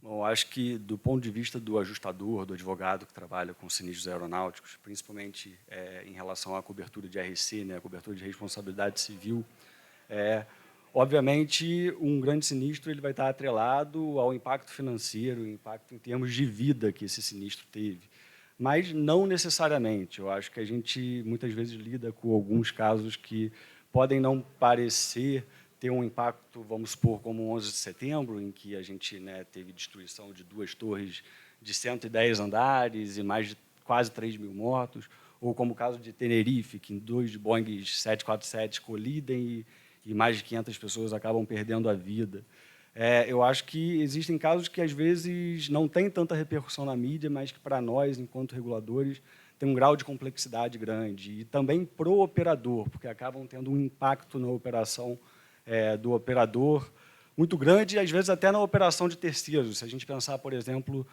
Bom, acho que, do ponto de vista do ajustador, do advogado que trabalha com sinistros aeronáuticos, principalmente em relação à cobertura de RC, né, a cobertura de responsabilidade civil, obviamente, um grande sinistro ele vai estar atrelado ao impacto financeiro, impacto em termos de vida que esse sinistro teve. Mas não necessariamente. Eu acho que a gente, muitas vezes, lida com alguns casos que podem não parecer ter um impacto, vamos supor, como o 11 de setembro, em que a gente, né, teve destruição de 2 torres de 110 andares e mais de quase 3.000 mortos, ou como o caso de Tenerife, que 2 Boeing 747 colidem e mais de 500 pessoas acabam perdendo a vida. Eu acho que existem casos que, às vezes, não têm tanta repercussão na mídia, mas que, para nós, enquanto reguladores, tem um grau de complexidade grande. E também para o operador, porque acabam tendo um impacto na operação do operador muito grande, e, às vezes, até na operação de terceiros. Se a gente pensar, por exemplo,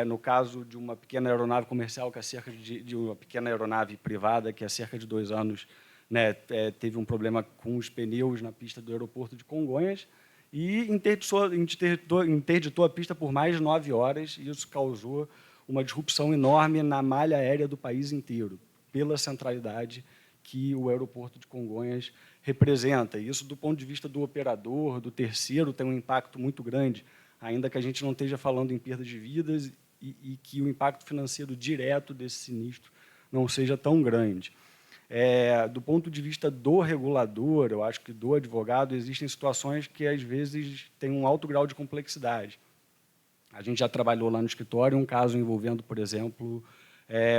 no caso de uma pequena aeronave comercial, que há cerca de uma pequena aeronave privada, que há cerca de 2 anos né, teve um problema com os pneus na pista do aeroporto de Congonhas, e interditou a pista por mais de 9 horas, e isso causou uma disrupção enorme na malha aérea do país inteiro, pela centralidade que o aeroporto de Congonhas representa. E isso, do ponto de vista do operador, do terceiro, tem um impacto muito grande, ainda que a gente não esteja falando em perda de vidas e que o impacto financeiro direto desse sinistro não seja tão grande. Do ponto de vista do regulador, eu acho que do advogado, existem situações que, às vezes, têm um alto grau de complexidade. A gente já trabalhou lá no escritório um caso envolvendo, por exemplo,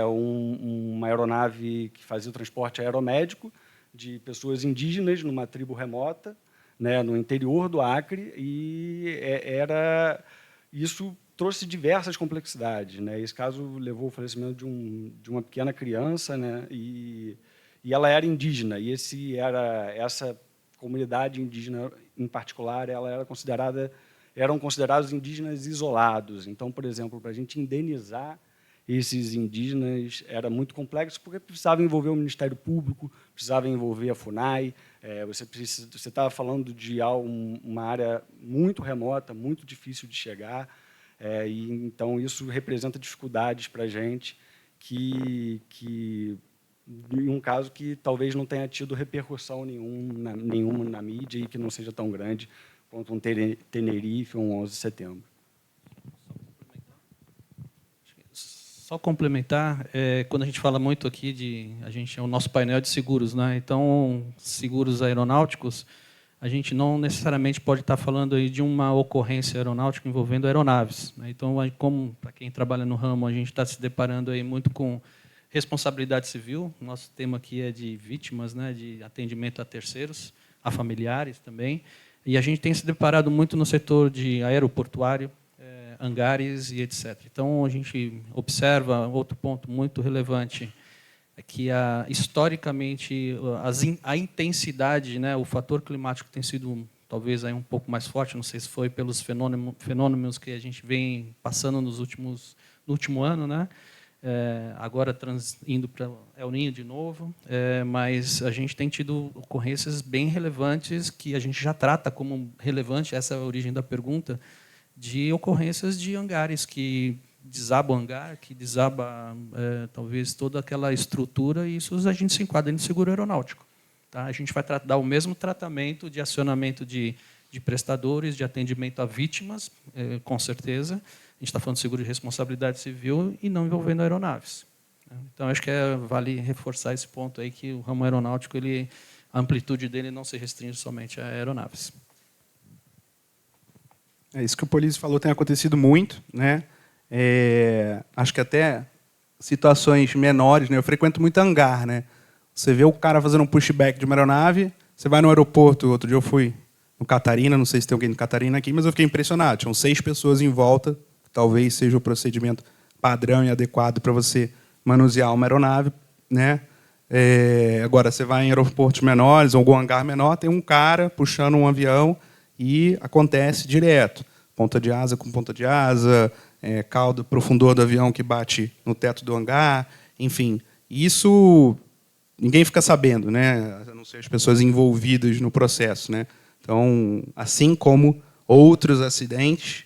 uma aeronave que fazia o transporte aeromédico de pessoas indígenas numa tribo remota, né, no interior do Acre, e isso trouxe diversas complexidades, né? Esse caso levou ao falecimento de uma pequena criança, né? E ela era indígena, e essa comunidade indígena, em particular, eram considerados indígenas isolados. Então, por exemplo, para a gente indenizar esses indígenas era muito complexo, porque precisava envolver o Ministério Público, precisava envolver a FUNAI, você estava falando de uma área muito remota, muito difícil de chegar, e então isso representa dificuldades para a gente, em um caso que talvez não tenha tido repercussão nenhuma na mídia e que não seja tão grande quanto um Tenerife ou um 11 de setembro. Só complementar, quando a gente fala muito aqui é o nosso painel de seguros, né? Então, seguros aeronáuticos, a gente não necessariamente pode estar falando aí de uma ocorrência aeronáutica envolvendo aeronaves, né? Então, como para quem trabalha no ramo, a gente está se deparando aí muito com responsabilidade civil. Nosso tema aqui é de vítimas, né? De atendimento a terceiros, a familiares também. E a gente tem se deparado muito no setor de aeroportuário, hangares e etc. Então, a gente observa outro ponto muito relevante, é que, historicamente, a intensidade, né, o fator climático tem sido, talvez, aí um pouco mais forte, não sei se foi pelos fenômenos que a gente vem passando no último ano, né? Agora indo para El Niño de novo, mas a gente tem tido ocorrências bem relevantes que a gente já trata como relevante, essa é a origem da pergunta, de ocorrências de hangares que desaba o hangar, que desaba talvez toda aquela estrutura, e isso a gente se enquadra no seguro aeronáutico. Tá? A gente vai dar o mesmo tratamento de acionamento de prestadores, de atendimento a vítimas, com certeza. A gente está falando de seguro de responsabilidade civil e não envolvendo aeronaves. Então, acho que vale reforçar esse ponto aí, que o ramo aeronáutico, a amplitude dele não se restringe somente a aeronaves. Isso que o Polizzi falou tem acontecido muito, né? Acho que até situações menores, né? Eu frequento muito hangar, né? Você vê o cara fazendo um pushback de uma aeronave, você vai no aeroporto, outro dia eu fui no Catarina, não sei se tem alguém no Catarina aqui, mas eu fiquei impressionado. Tinham 6 pessoas em volta, talvez seja o procedimento padrão e adequado para você manusear uma aeronave, né? Agora, você vai em aeroportos menores, ou algum hangar menor, tem um cara puxando um avião e acontece direto. Ponta de asa com ponta de asa, cauda, profundor do avião que bate no teto do hangar, enfim. Isso ninguém fica sabendo, né? A não ser as pessoas envolvidas no processo, né? Então, assim como outros acidentes,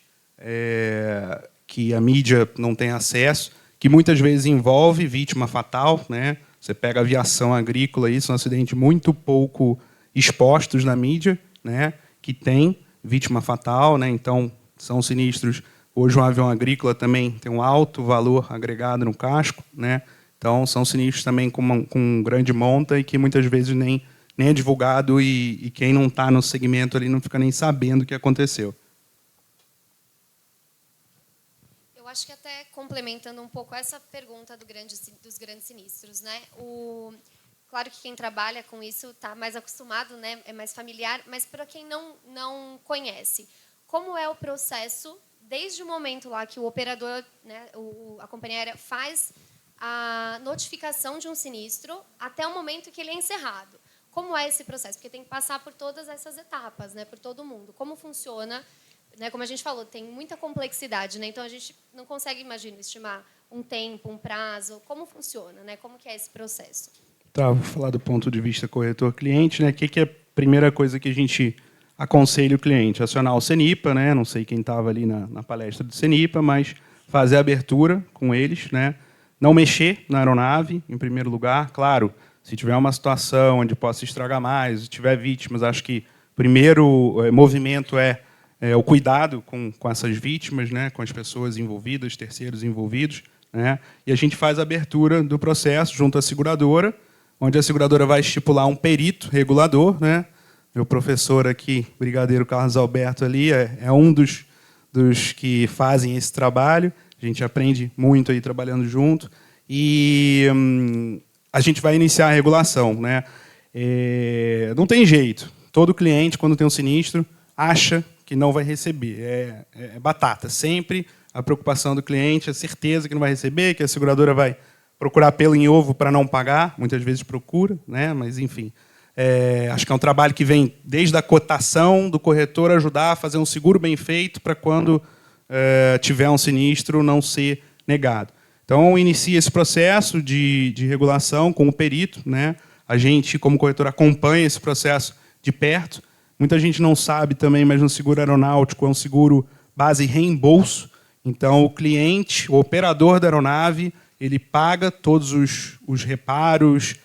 que a mídia não tem acesso, que muitas vezes envolve vítima fatal, né? Você pega a aviação agrícola, isso é um acidente muito pouco expostos na mídia, né? Que tem vítima fatal, né? Então, são sinistros. Hoje, um avião agrícola também tem um alto valor agregado no casco, né? Então, são sinistros também com grande monta e que muitas vezes nem é divulgado e quem não está no segmento ali não fica nem sabendo o que aconteceu. Eu acho que até complementando um pouco essa pergunta dos grandes sinistros, né? Claro que quem trabalha com isso está mais acostumado, né? É mais familiar, mas para quem não conhece, como é o processo desde o momento lá que o operador, né, a companhia aérea faz a notificação de um sinistro até o momento que ele é encerrado? Como é esse processo? Porque tem que passar por todas essas etapas, né? Por todo mundo. Como funciona? Né, como a gente falou, tem muita complexidade, né? Então a gente não consegue, imagino, estimar um tempo, um prazo. Como funciona, né? Como que é esse processo? Tá, vou falar do ponto de vista corretor-cliente, né? O que é a primeira coisa que a gente aconselha o cliente? Acionar o CENIPA, né? Não sei quem estava ali na palestra do CENIPA, mas fazer a abertura com eles, né? Não mexer na aeronave, em primeiro lugar. Claro, se tiver uma situação onde possa estragar mais, se tiver vítimas, acho que o primeiro movimento é o cuidado com essas vítimas, né, com as pessoas envolvidas, terceiros envolvidos, né, e a gente faz a abertura do processo junto à seguradora, onde a seguradora vai estipular um perito regulador, né. Meu professor aqui, brigadeiro Carlos Alberto ali, é um dos que fazem esse trabalho. A gente aprende muito aí trabalhando junto e a gente vai iniciar a regulação, né. Não tem jeito. Todo cliente, quando tem um sinistro, acha que não vai receber. É batata. Sempre a preocupação do cliente, a certeza que não vai receber, que a seguradora vai procurar pelo em ovo para não pagar. Muitas vezes procura, né? Mas, enfim. Acho que é um trabalho que vem desde a cotação do corretor ajudar a fazer um seguro bem feito para quando tiver um sinistro não ser negado. Então, inicia esse processo de regulação com o perito, né? A gente, como corretor, acompanha esse processo de perto. Muita gente não sabe também, mas no seguro aeronáutico é um seguro base reembolso. Então, o cliente, o operador da aeronave, ele paga todos os reparos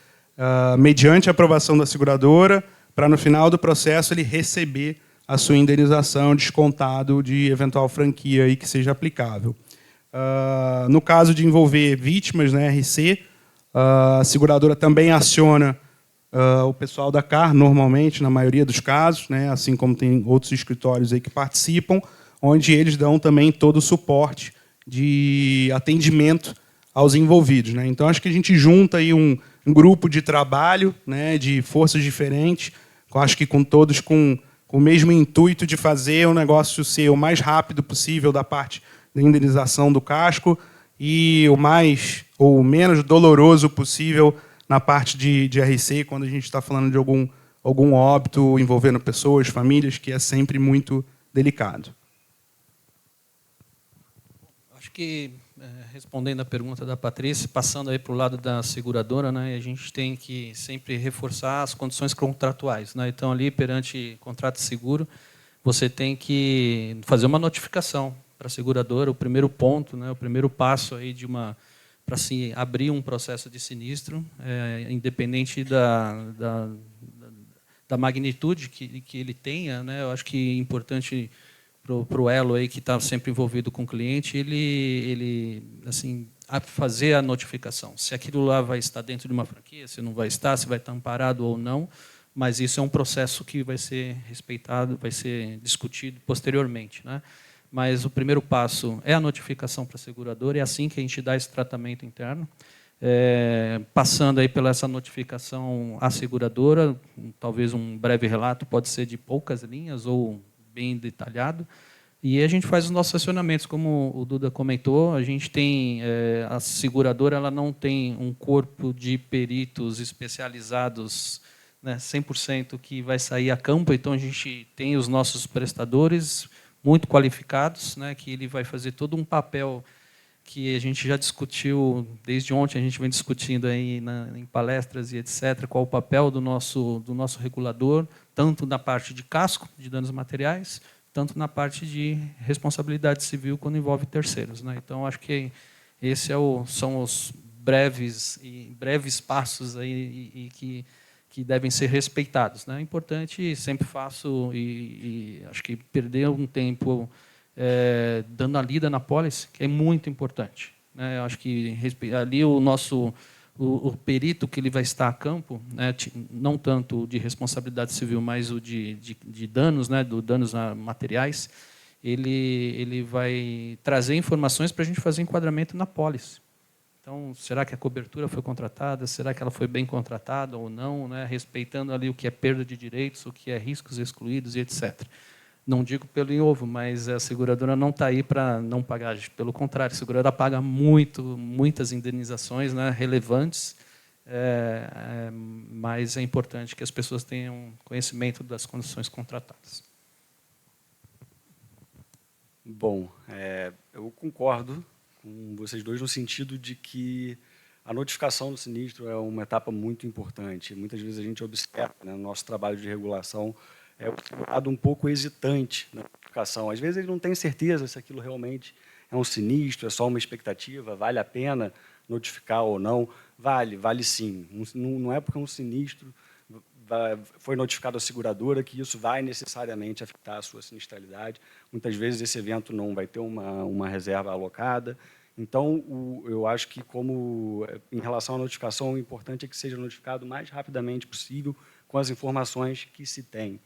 mediante a aprovação da seguradora, para, no final do processo, ele receber a sua indenização descontado de eventual franquia aí que seja aplicável. No caso de envolver vítimas, né, RC, a seguradora também aciona o pessoal da CAR, normalmente, na maioria dos casos, né, assim como tem outros escritórios aí que participam, onde eles dão também todo o suporte de atendimento aos envolvidos, né. Então, acho que a gente junta aí um grupo de trabalho, né, de forças diferentes, acho que todos com o mesmo intuito de fazer o negócio ser o mais rápido possível da parte da indenização do casco e o mais ou menos doloroso possível na parte de RC, quando a gente está falando de algum óbito envolvendo pessoas, famílias, que é sempre muito delicado. Acho que, respondendo a pergunta da Patrícia, passando aí para o lado da seguradora, né, a gente tem que sempre reforçar as condições contratuais, né? Então, ali, perante contrato de seguro, você tem que fazer uma notificação para a seguradora, o primeiro ponto, né, o primeiro passo aí para se abrir um processo de sinistro, independente da magnitude que ele tenha, né? Eu acho que é importante para o elo aí que está sempre envolvido com o cliente, ele assim, fazer a notificação. Se aquilo lá vai estar dentro de uma franquia, se não vai estar, se vai estar amparado ou não, mas isso é um processo que vai ser respeitado, vai ser discutido posteriormente, né? Mas o primeiro passo é a notificação para a seguradora, é assim que a gente dá esse tratamento interno. Passando aí pela essa notificação à seguradora, talvez um breve relato, pode ser de poucas linhas ou bem detalhado, e a gente faz os nossos acionamentos, como o Duda comentou, a gente tem, a seguradora ela não tem um corpo de peritos especializados, né, 100% que vai sair a campo, então a gente tem os nossos prestadores muito qualificados, né, que ele vai fazer todo um papel que a gente já discutiu, desde ontem a gente vem discutindo aí em palestras e etc., qual o papel do nosso regulador, tanto na parte de casco, de danos materiais, tanto na parte de responsabilidade civil quando envolve terceiros, né? Então, acho que esse são os breves passos aí que devem ser respeitados, né? É importante, sempre faço e acho que perder um tempo dando a lida na pólice, que é muito importante, né? Eu acho que ali o perito que ele vai estar a campo, né, não tanto de responsabilidade civil, mas o de danos, né, danos materiais, ele vai trazer informações para a gente fazer enquadramento na pólice. Então, será que a cobertura foi contratada? Será que ela foi bem contratada ou não? Né, respeitando ali o que é perda de direitos, o que é riscos excluídos e etc. Não digo pelo em ovo, mas a seguradora não está aí para não pagar. Pelo contrário, a seguradora paga muitas indenizações, né, relevantes, mas é importante que as pessoas tenham conhecimento das condições contratadas. Bom, eu concordo com vocês dois no sentido de que a notificação do sinistro é uma etapa muito importante. Muitas vezes a gente observa, né, no nosso trabalho de regulação, o segurado um pouco hesitante na notificação. Às vezes ele não tem certeza se aquilo realmente é um sinistro, é só uma expectativa, vale a pena notificar ou não. Vale sim. Não é porque um sinistro foi notificado à seguradora que isso vai necessariamente afetar a sua sinistralidade. Muitas vezes esse evento não vai ter uma reserva alocada. Então, eu acho que, em relação à notificação, o importante é que seja notificado o mais rapidamente possível com as informações que se tem.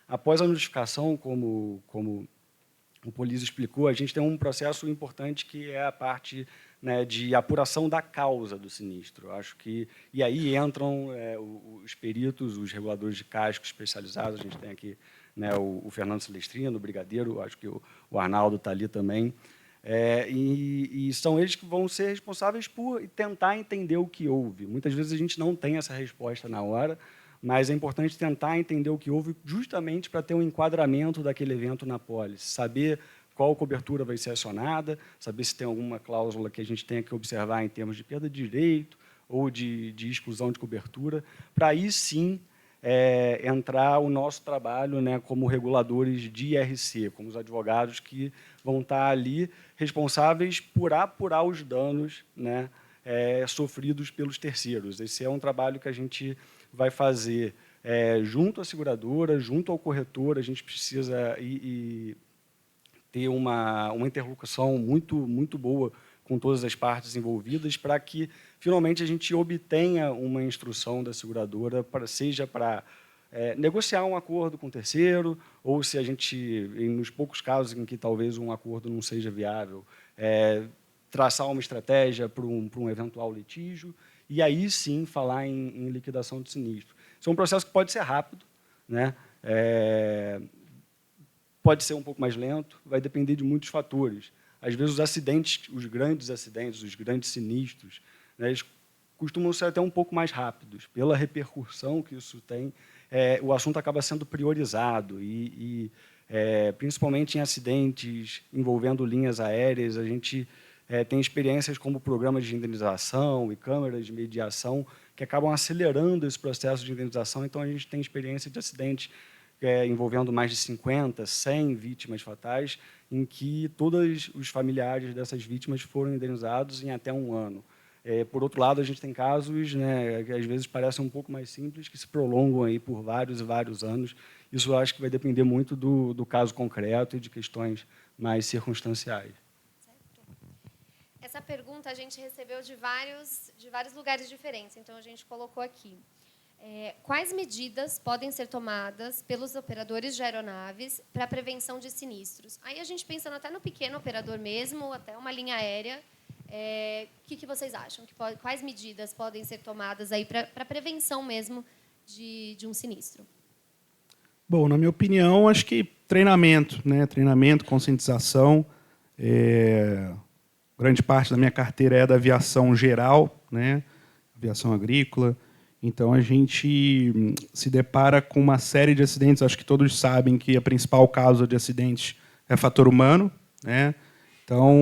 Após a notificação, como o Polísio explicou, a gente tem um processo importante que é a parte, né, de apuração da causa do sinistro. Acho que e aí entram os peritos, os reguladores de casco especializados. A gente tem aqui, né, o Fernando Celestrino, o Brigadeiro, acho que o Arnaldo está ali também. E são eles que vão ser responsáveis por tentar entender o que houve. Muitas vezes a gente não tem essa resposta na hora, mas é importante tentar entender o que houve justamente para ter um enquadramento daquele evento na pólice, saber qual cobertura vai ser acionada, saber se tem alguma cláusula que a gente tenha que observar em termos de perda de direito ou de exclusão de cobertura, para aí sim entrar o nosso trabalho, né, como reguladores de IRC, como os advogados que vão estar ali responsáveis por apurar os danos, né, sofridos pelos terceiros. Esse é um trabalho que a gente vai fazer junto à seguradora, junto ao corretor. A gente precisa ter uma interlocução muito boa com todas as partes envolvidas para que, finalmente, a gente obtenha uma instrução da seguradora, seja para negociar um acordo com o terceiro, ou se a gente, nos poucos casos em que talvez um acordo não seja viável, traçar uma estratégia para um eventual litígio, e aí sim falar em liquidação de sinistro. Isso é um processo que pode ser rápido, né? Pode ser um pouco mais lento, vai depender de muitos fatores. Às vezes, os grandes acidentes, os grandes sinistros, né, eles costumam ser até um pouco mais rápidos. Pela repercussão que isso tem, o assunto acaba sendo priorizado. Principalmente em acidentes envolvendo linhas aéreas, a gente tem experiências como programas de indenização e câmeras de mediação que acabam acelerando esse processo de indenização. Então, a gente tem experiência de acidentes envolvendo mais de 50, 100 vítimas fatais, em que todos os familiares dessas vítimas foram indenizados em até um ano. Por outro lado, a gente tem casos, né, que às vezes parecem um pouco mais simples, que se prolongam aí por vários e vários anos. Isso eu acho que vai depender muito do caso concreto e de questões mais circunstanciais. Essa pergunta a gente recebeu de vários lugares diferentes, então a gente colocou aqui. Quais medidas podem ser tomadas pelos operadores de aeronaves para a prevenção de sinistros? Aí a gente pensando até no pequeno operador mesmo, até uma linha aérea, o que vocês acham? Quais medidas podem ser tomadas aí para a prevenção mesmo de um sinistro? Bom, na minha opinião, acho que treinamento, né? Treinamento, conscientização. Grande parte da minha carteira é da aviação geral, né? Aviação agrícola. Então, a gente se depara com uma série de acidentes. Acho que todos sabem que a principal causa de acidentes é fator humano, né? Então,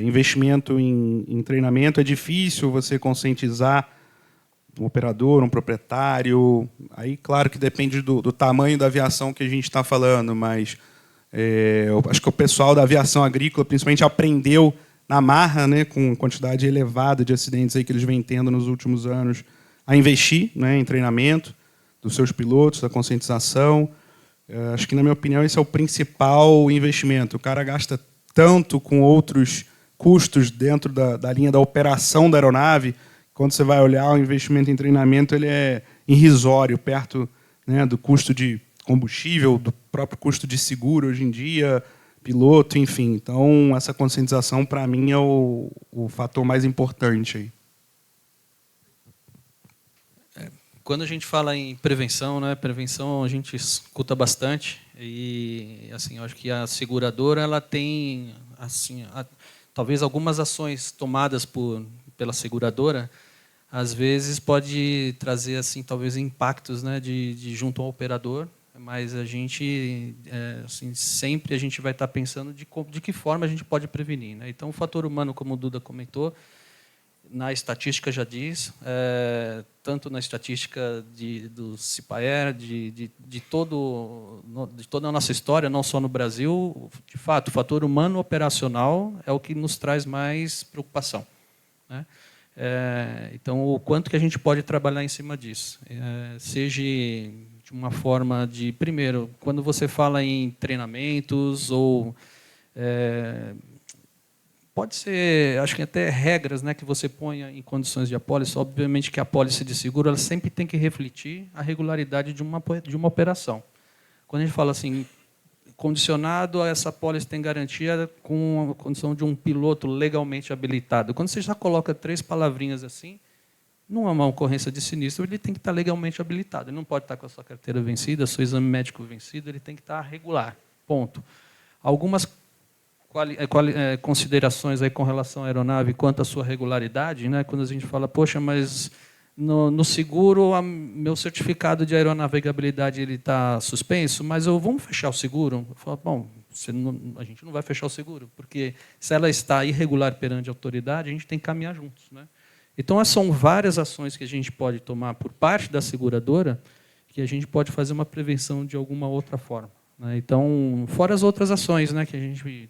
investimento em treinamento é difícil você conscientizar um operador, um proprietário. Aí, claro que depende do tamanho da aviação que a gente está falando, mas eu acho que o pessoal da aviação agrícola, principalmente, aprendeu na marra, né, com quantidade elevada de acidentes aí que eles vêm tendo nos últimos anos, a investir, né, em treinamento dos seus pilotos, da conscientização. Acho que, na minha opinião, esse é o principal investimento. O cara gasta tanto com outros custos dentro da linha da operação da aeronave. Quando você vai olhar o investimento em treinamento, ele é irrisório, perto, né, do custo de combustível, do próprio custo de seguro hoje em dia, piloto, enfim. Então, essa conscientização, para mim, é o fator mais importante aí. Quando a gente fala em prevenção, né, prevenção a gente escuta bastante e assim, eu acho que a seguradora ela tem assim, talvez algumas ações tomadas pela seguradora, às vezes pode trazer assim talvez impactos, né, de junto ao operador, mas a gente assim, sempre a gente vai estar pensando de que forma a gente pode prevenir, né? Então o fator humano, como o Duda comentou, na estatística já diz, tanto na estatística do CIPAER, de toda a nossa história, não só no Brasil, de fato, o fator humano operacional é o que nos traz mais preocupação, né? Então, o quanto que a gente pode trabalhar em cima disso, seja de uma forma de, primeiro, quando você fala em treinamentos ou pode ser, acho que até regras, né, que você ponha em condições de apólice. Obviamente que a apólice de seguro ela sempre tem que refletir a regularidade de uma operação. Quando a gente fala assim, condicionado a essa apólice tem garantia com a condição de um piloto legalmente habilitado. Quando você já coloca 3 palavrinhas assim, numa uma ocorrência de sinistro, ele tem que estar legalmente habilitado. Ele não pode estar com a sua carteira vencida, seu exame médico vencido, ele tem que estar regular. Ponto. Algumas considerações aí com relação à aeronave quanto à sua regularidade, né? Quando a gente fala, poxa, mas no seguro meu certificado de aeronavegabilidade ele está suspenso, mas vamos fechar o seguro? Eu falo, bom, a gente não vai fechar o seguro, porque se ela está irregular perante a autoridade, a gente tem que caminhar juntos, né? Então, são várias ações que a gente pode tomar por parte da seguradora que a gente pode fazer uma prevenção de alguma outra forma, né? Então, fora as outras ações, né, que a gente,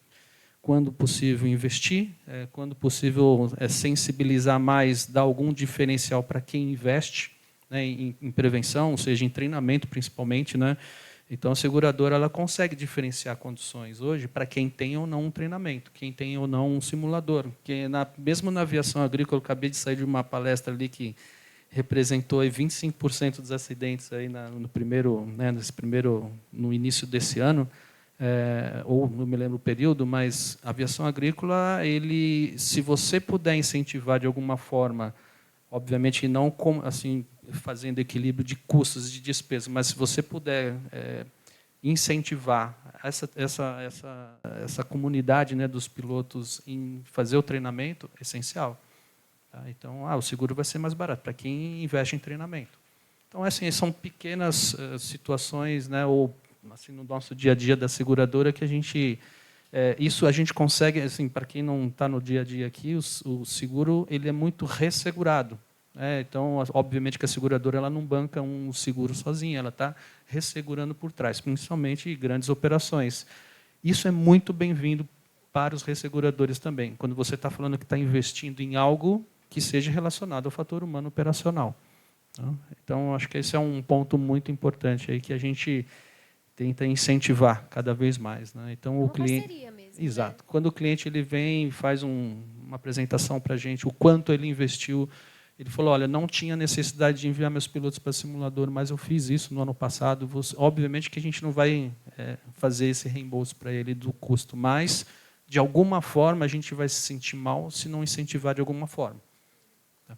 quando possível, investir, quando possível, sensibilizar mais, dar algum diferencial para quem investe, né, em prevenção, ou seja, em treinamento, principalmente, né? Então, a seguradora ela consegue diferenciar condições hoje para quem tem ou não um treinamento, quem tem ou não um simulador. Mesmo na aviação agrícola, eu acabei de sair de uma palestra ali que representou aí 25% dos acidentes aí no início desse ano, ou não me lembro o período, mas a aviação agrícola, se você puder incentivar de alguma forma, obviamente não assim, fazendo equilíbrio de custos e de despesas, mas se você puder incentivar essa comunidade, né, dos pilotos em fazer o treinamento, é essencial. Tá? Então, o seguro vai ser mais barato para quem investe em treinamento. Então, assim, são pequenas situações, né, ou assim, no nosso dia a dia da seguradora que a gente isso a gente consegue, assim, para quem não está no dia a dia aqui, o seguro ele é muito ressegurado. Então, obviamente que a seguradora ela não banca um seguro sozinha, ela está ressegurando por trás, principalmente em grandes operações. Isso é muito bem-vindo para os resseguradores também, quando você está falando que está investindo em algo que seja relacionado ao fator humano operacional. Então, acho que esse é um ponto muito importante aí que a gente tenta incentivar cada vez mais, né? Então, o cliente, parceria mesmo, exato. Né? Quando o cliente ele vem e faz uma apresentação para a gente, o quanto ele investiu, ele falou, olha, não tinha necessidade de enviar meus pilotos para simulador, mas eu fiz isso no ano passado. Obviamente que a gente não vai fazer esse reembolso para ele do custo, mas, de alguma forma, a gente vai se sentir mal se não incentivar de alguma forma. Tá?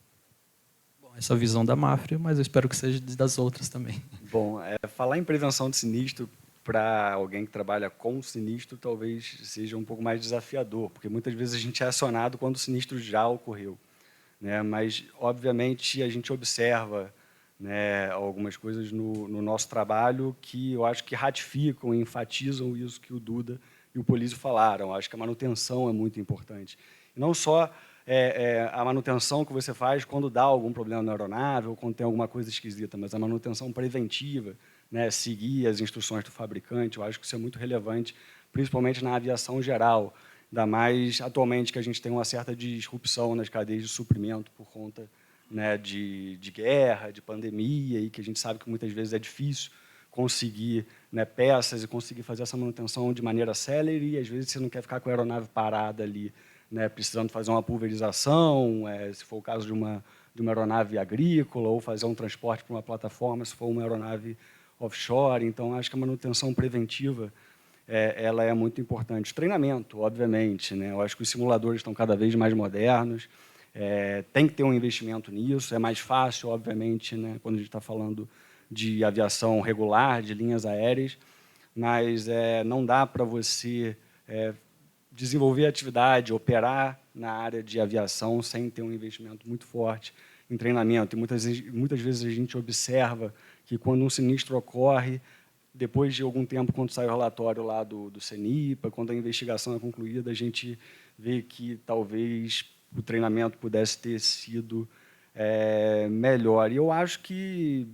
Bom, essa é a visão da Mafre, mas eu espero que seja das outras também. Bom, falar em prevenção de sinistro para alguém que trabalha com sinistro talvez seja um pouco mais desafiador, porque muitas vezes a gente é acionado quando o sinistro já ocorreu, né? Mas, obviamente, a gente observa, né, algumas coisas no nosso trabalho que eu acho que ratificam e enfatizam isso que o Duda e o Polício falaram. Eu acho que a manutenção é muito importante. E não só a manutenção que você faz quando dá algum problema na aeronave ou quando tem alguma coisa esquisita, mas a manutenção preventiva, né, seguir as instruções do fabricante, eu acho que isso é muito relevante, principalmente na aviação geral, ainda mais atualmente que a gente tem uma certa disrupção nas cadeias de suprimento por conta, né, de guerra, de pandemia, e que a gente sabe que muitas vezes é difícil conseguir, né, peças e conseguir fazer essa manutenção de maneira célere, e às vezes você não quer ficar com a aeronave parada ali, né, precisando fazer uma pulverização, se for o caso de uma aeronave agrícola, ou fazer um transporte para uma plataforma, se for uma aeronave offshore. Então, acho que a manutenção preventiva ela é muito importante. Treinamento, obviamente, né? Eu acho que os simuladores estão cada vez mais modernos, tem que ter um investimento nisso, é mais fácil, obviamente, né, quando a gente está falando de aviação regular, de linhas aéreas, mas não dá para você desenvolver atividade, operar na área de aviação sem ter um investimento muito forte em treinamento. E muitas vezes a gente observa que quando um sinistro ocorre, depois de algum tempo, quando sai o relatório lá do CENIPA, quando a investigação é concluída, a gente vê que talvez o treinamento pudesse ter sido melhor. E eu acho que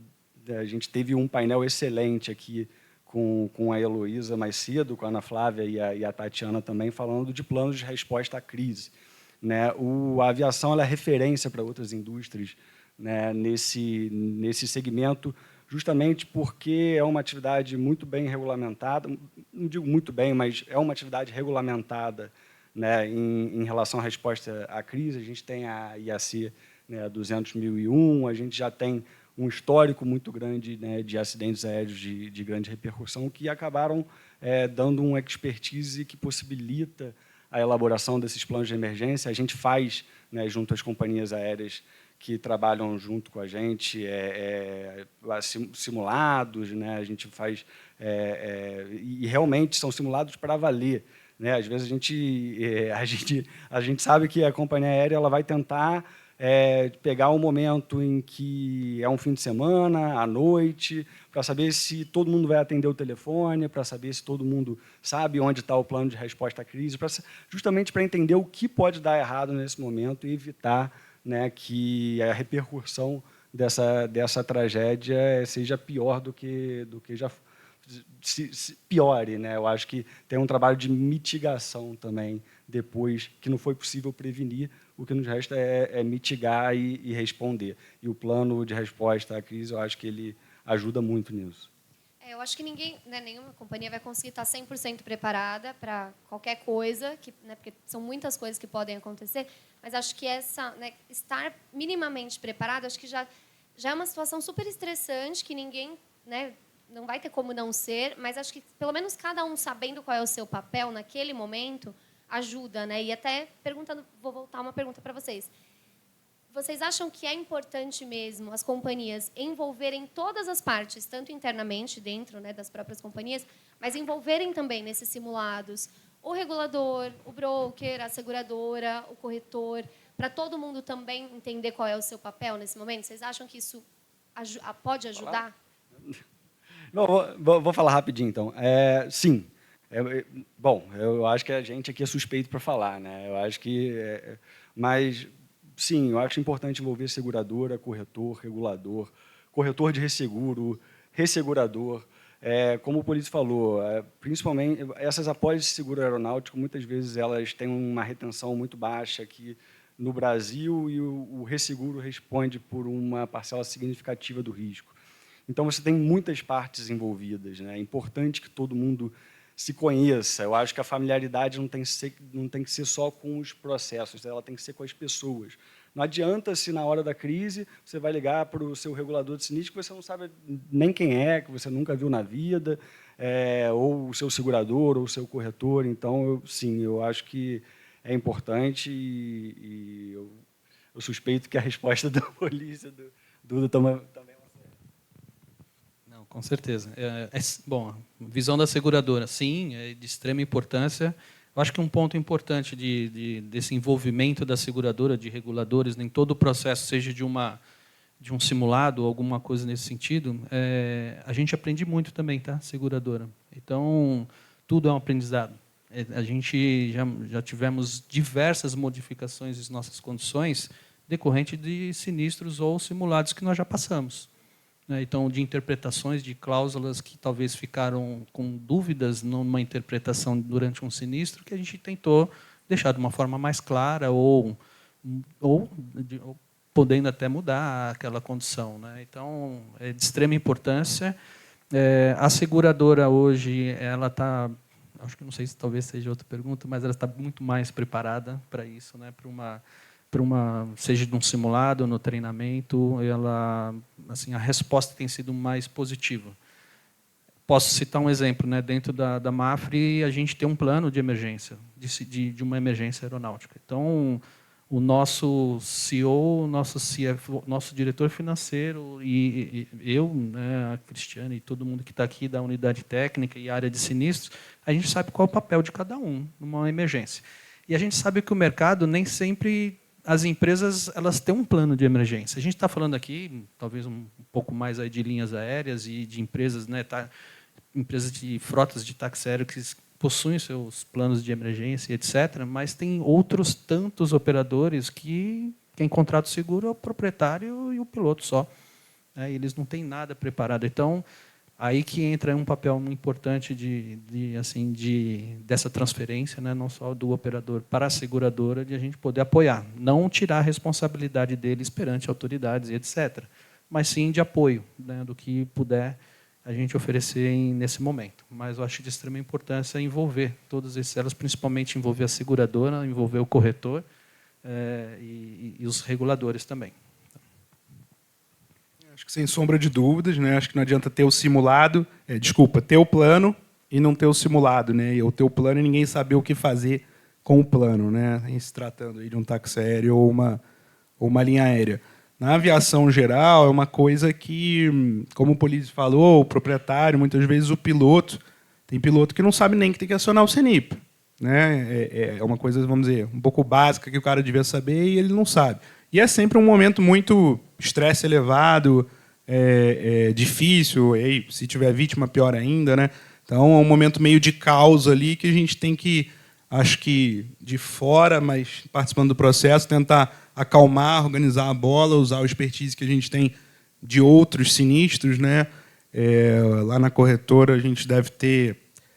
a gente teve um painel excelente aqui com a Heloísa mais cedo, com a Ana Flávia e a Tatiana também, falando de planos de resposta à crise. Né? A aviação ela é referência para outras indústrias, né, nesse segmento, justamente porque é uma atividade muito bem regulamentada, não digo muito bem, mas é uma atividade regulamentada, né, em relação à resposta à crise. A gente tem a IAC, né, 200.001, a gente já tem um histórico muito grande, né, de acidentes aéreos de grande repercussão que acabaram dando uma expertise que possibilita a elaboração desses planos de emergência. A gente faz, né, junto às companhias aéreas que trabalham junto com a gente, simulados, né, a gente faz, e realmente são simulados para valer. Né? Às vezes a gente sabe que a companhia aérea ela vai tentar pegar um momento em que é um fim de semana, à noite, para saber se todo mundo vai atender o telefone, para saber se todo mundo sabe onde está o plano de resposta à crise, justamente para entender o que pode dar errado nesse momento e evitar, né, que a repercussão dessa tragédia seja pior do que já se piore, né? Eu acho que tem um trabalho de mitigação também depois, que não foi possível prevenir, o que nos resta é mitigar e responder. E o plano de resposta à crise, eu acho que ele ajuda muito nisso. Eu acho que ninguém, né, nenhuma companhia vai conseguir estar 100% preparada para qualquer coisa, né, porque são muitas coisas que podem acontecer, mas acho que né, estar minimamente preparado, acho que já é uma situação super estressante, que ninguém, né, não vai ter como não ser, mas acho que pelo menos cada um sabendo qual é o seu papel naquele momento ajuda, né? E até perguntando, vou voltar uma pergunta para vocês. Vocês acham que é importante mesmo as companhias envolverem todas as partes, tanto internamente dentro, né, das próprias companhias, mas envolverem também nesses simulados o regulador, o broker, a seguradora, o corretor, para todo mundo também entender qual é o seu papel nesse momento? Vocês acham que isso pode ajudar? Não, vou falar rapidinho, então. Sim. Bom, eu acho que a gente aqui é suspeito para falar, né? Eu acho que, mas sim, eu acho importante envolver seguradora, corretor, regulador, corretor de resseguro, ressegurador. Como o Polício falou, principalmente essas apólices de seguro aeronáutico, muitas vezes elas têm uma retenção muito baixa aqui no Brasil e o resseguro responde por uma parcela significativa do risco. Então, você tem muitas partes envolvidas, né? É importante que todo mundo se conheça. Eu acho que a familiaridade não tem que ser só com os processos, ela tem que ser com as pessoas. Não adianta se, na hora da crise, você vai ligar para o seu regulador de sinistro que você não sabe nem quem é, que você nunca viu na vida, ou o seu segurador, ou o seu corretor. Então, sim, eu acho que é importante e eu suspeito que a resposta da polícia, do Duda, também com certeza. Bom, visão da seguradora, sim, é de extrema importância. Eu acho que um ponto importante desse envolvimento da seguradora, de reguladores, em todo o processo, seja de um simulado ou alguma coisa nesse sentido, a gente aprende muito também, tá, seguradora. Então, tudo é um aprendizado. A gente já tivemos diversas modificações das nossas condições decorrente de sinistros ou simulados que nós já passamos. Então, de interpretações de cláusulas que talvez ficaram com dúvidas numa interpretação durante um sinistro, que a gente tentou deixar de uma forma mais clara ou podendo até mudar aquela condição. Então, é de extrema importância. A seguradora hoje, ela está, acho que não sei se talvez seja outra pergunta, mas ela está muito mais preparada para isso, seja de um simulado, no treinamento, assim, a resposta tem sido mais positiva. Posso citar um exemplo, dentro da Mafre, a gente tem um plano de emergência, de uma emergência aeronáutica. Então, o nosso CEO, nosso CFO, nosso diretor financeiro e eu, a Cristiane e todo mundo que está aqui da unidade técnica e área de sinistros, a gente sabe qual é o papel de cada um numa emergência. E a gente sabe que o mercado nem sempre as empresas elas têm um plano de emergência. A gente está falando aqui, talvez um pouco mais aí de linhas aéreas e de empresas, empresas de frotas de táxi aéreo que possuem seus planos de emergência, etc. Mas tem outros tantos operadores que quem contrata o seguro é o proprietário e o piloto só. Eles não têm nada preparado. Então, aí que entra um papel muito importante dessa transferência, não só do operador para a seguradora, de a gente poder apoiar. Não tirar a responsabilidade deles perante autoridades e etc., mas sim de apoio, do que puder a gente oferecer nesse momento. Mas eu acho de extrema importância envolver todos esses elos, principalmente envolver a seguradora, envolver o corretor e os reguladores também. Acho que sem sombra de dúvidas, acho que não adianta ter o simulado, ter o plano e não ter o simulado, ou ter o plano e ninguém saber o que fazer com o plano, em se tratando aí de um táxi aéreo ou uma linha aérea. Na aviação geral, é uma coisa que, como o Polizzi falou, o proprietário, muitas vezes o piloto, tem piloto que não sabe nem que tem que acionar o CENIP. É uma coisa, vamos dizer, um pouco básica que o cara devia saber e ele não sabe. E é sempre um momento muito estresse elevado, difícil, e se tiver vítima, pior ainda. Então, é um momento meio de caos ali que a gente tem que, acho que de fora, mas participando do processo, tentar acalmar, organizar a bola, usar o expertise que a gente tem de outros sinistros. Lá na corretora, a gente deve ter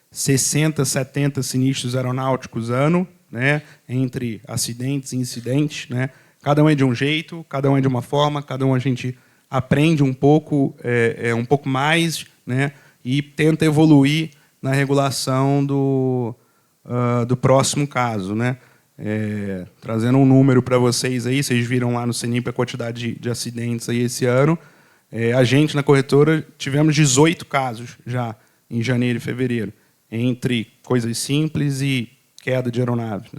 60, 70 sinistros aeronáuticos ano, entre acidentes e incidentes. Cada um é de um jeito, cada um é de uma forma, cada um a gente aprende um pouco mais, e tenta evoluir na regulação do próximo caso. Trazendo um número para vocês, aí, vocês viram lá no CENIP a quantidade de acidentes aí esse ano. A gente, na corretora, tivemos 18 casos já em janeiro e fevereiro, entre coisas simples e queda de aeronave.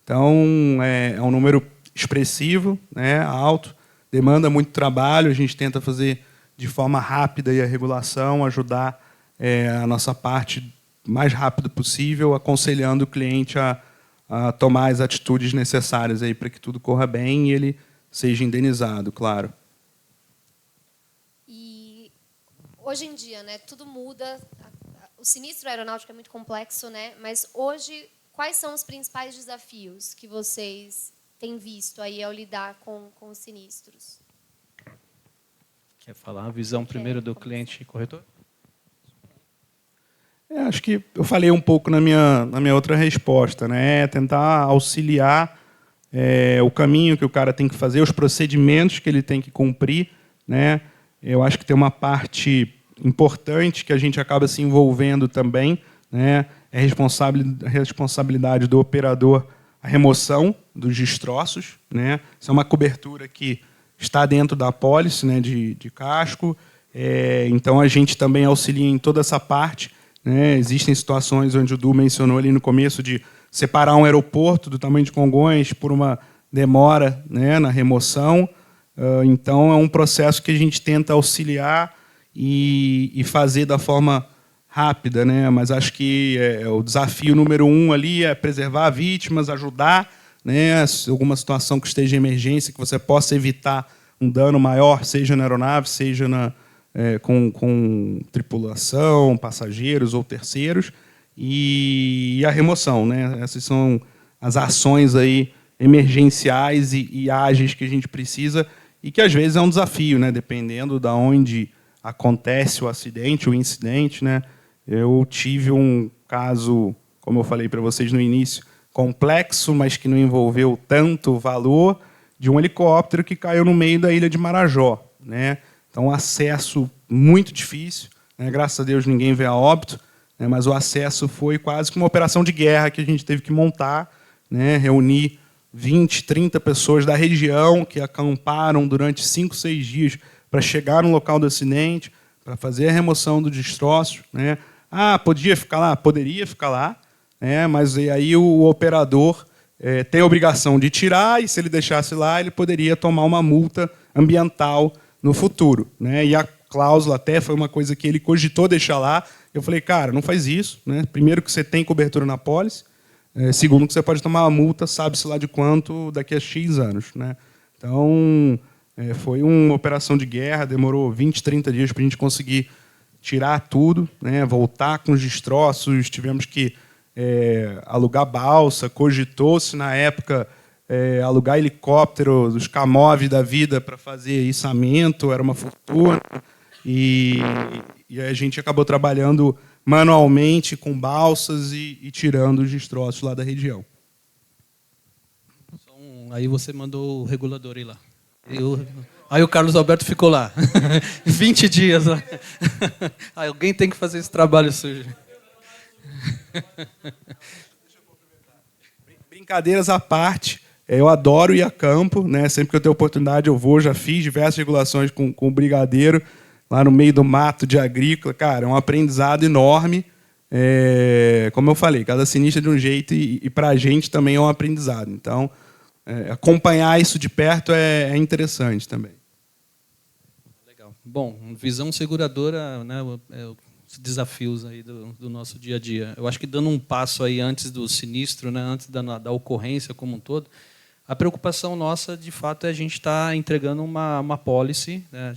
Então, é um número expressivo, alto, demanda muito trabalho, a gente tenta fazer de forma rápida e a regulação, ajudar a nossa parte o mais rápido possível, aconselhando o cliente a tomar as atitudes necessárias para que tudo corra bem e ele seja indenizado, claro. E hoje em dia, tudo muda. O sinistro aeronáutico é muito complexo, mas hoje, quais são os principais desafios que vocês têm visto aí ao lidar com os sinistros? Quer falar a visão primeiro do cliente corretor? Acho que eu falei um pouco na minha outra resposta, tentar auxiliar o caminho que o cara tem que fazer, os procedimentos que ele tem que cumprir. Eu acho que tem uma parte importante que a gente acaba se envolvendo também, é responsabilidade do operador a remoção dos destroços. Isso é uma cobertura que está dentro da apólice de casco, então a gente também auxilia em toda essa parte. Existem situações onde o Du mencionou ali no começo de separar um aeroporto do tamanho de Congonhas por uma demora na remoção. Então, é um processo que a gente tenta auxiliar e fazer da forma rápida. Mas acho que o desafio número 1 ali é preservar vítimas, ajudar, alguma situação que esteja em emergência, que você possa evitar um dano maior, seja na aeronave, seja com tripulação, passageiros ou terceiros, e a remoção, né? Essas são as ações aí emergenciais e ágeis que a gente precisa e que às vezes é um desafio, né? Dependendo de onde acontece o acidente, o incidente, né? Eu tive um caso, como eu falei para vocês no início, complexo, mas que não envolveu tanto valor, de um helicóptero que caiu no meio da ilha de Marajó, né? Então, acesso muito difícil, né? Graças a Deus ninguém veio a óbito, né? Mas o acesso foi quase que uma operação de guerra que a gente teve que montar, né? Reunir 20, 30 pessoas da região que acamparam durante 5, 6 dias para chegar no local do acidente, para fazer a remoção dos destroços, né? Ah, podia ficar lá? Poderia ficar lá, né? Mas aí o operador tem a obrigação de tirar, e se ele deixasse lá, ele poderia tomar uma multa ambiental no futuro, né? E a cláusula até foi uma coisa que ele cogitou deixar lá. Eu falei, cara, não faz isso, né? Primeiro que você tem cobertura na pólice, segundo que você pode tomar uma multa, sabe-se lá de quanto, daqui a X anos, né? Então, foi uma operação de guerra, demorou 20, 30 dias para a gente conseguir tirar tudo, né? Voltar com os destroços, tivemos que alugar balsa, cogitou-se na época alugar helicóptero, os Kamov da vida para fazer içamento, era uma fortuna, e a gente acabou trabalhando manualmente com balsas e tirando os destroços lá da região. Aí você mandou o regulador ir lá. Aí o Carlos Alberto ficou lá. 20 dias lá. Aí alguém tem que fazer esse trabalho sujo. Brincadeiras à parte, eu adoro ir a campo, né? Sempre que eu tenho oportunidade eu vou, já fiz diversas regulações com o brigadeiro, lá no meio do mato de agrícola. Cara, é um aprendizado enorme. Como eu falei, cada sinistro é de um jeito e para a gente também é um aprendizado. Então, acompanhar isso de perto é interessante também. Legal. Bom, visão seguradora, né, os desafios aí do nosso dia a dia. Eu acho que dando um passo aí antes do sinistro, né, antes da ocorrência como um todo, a preocupação nossa, de fato, é a gente estar entregando uma policy, né,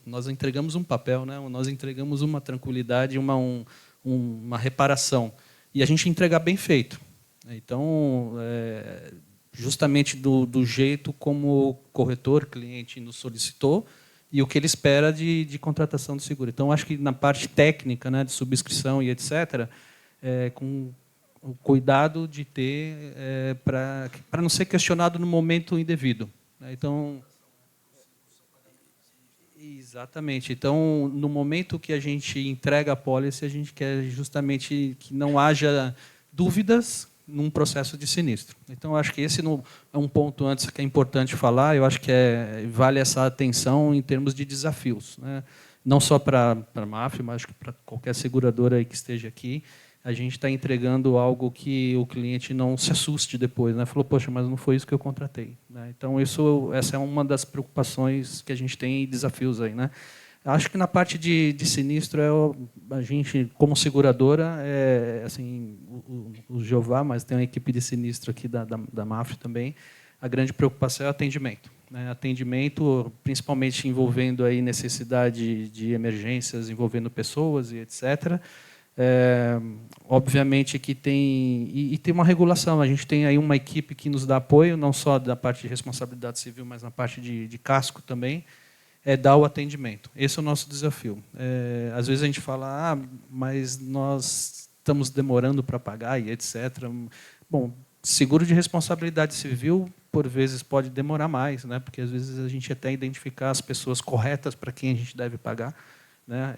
nós entregamos um papel, né, nós entregamos uma tranquilidade, uma reparação, e a gente entregar bem feito. Então, justamente do jeito como o corretor, cliente, nos solicitou, e o que ele espera de contratação de seguro. Então, acho que na parte técnica, né, de subscrição e etc., com o cuidado de ter para não ser questionado no momento indevido. Então, exatamente. Então, no momento que a gente entrega a pólice, a gente quer justamente que não haja dúvidas num processo de sinistro. Então, acho que esse é um ponto antes que é importante falar. Eu acho que vale essa atenção em termos de desafios, né? Não só para a MAF, mas acho que para qualquer seguradora aí que esteja aqui. A gente está entregando algo que o cliente não se assuste depois, né? Falou, poxa, mas não foi isso que eu contratei, né? Então, essa é uma das preocupações que a gente tem e desafios aí, né? Acho que na parte de sinistro, a gente, como seguradora, assim, o Jeová, mas tem uma equipe de sinistro aqui da MAF também, a grande preocupação é o atendimento, né? Atendimento, principalmente envolvendo aí necessidade de emergências, envolvendo pessoas e etc. Obviamente que tem uma regulação. A gente tem aí uma equipe que nos dá apoio, não só da parte de responsabilidade civil, mas na parte de casco também, dar o atendimento. Esse é o nosso desafio. Às vezes a gente fala, mas nós estamos demorando para pagar e etc. Bom, seguro de responsabilidade civil, por vezes, pode demorar mais, né? Porque às vezes a gente até identificar as pessoas corretas para quem a gente deve pagar, né?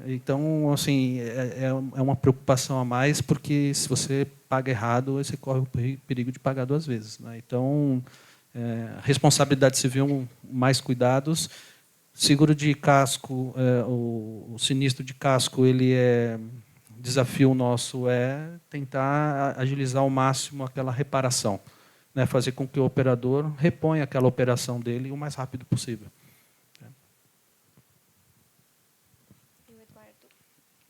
Então, assim, é uma preocupação a mais, porque se você paga errado, você corre o perigo de pagar 2 vezes, né? Então, responsabilidade civil, mais cuidados. Seguro de casco, o sinistro de casco, desafio nosso é tentar agilizar ao máximo aquela reparação, né? Fazer com que o operador reponha aquela operação dele o mais rápido possível.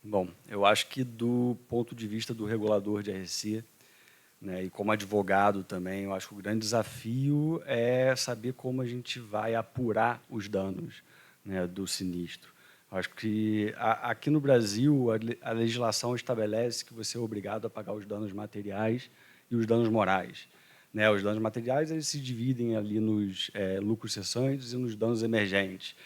Bom, eu acho que do ponto de vista do regulador de RC, né, e como advogado também, eu acho que o grande desafio é saber como a gente vai apurar os danos, né, do sinistro. Acho que aqui no Brasil a legislação estabelece que você é obrigado a pagar os danos materiais e os danos morais. Né? Os danos materiais eles se dividem ali nos lucros cessantes e nos danos emergentes.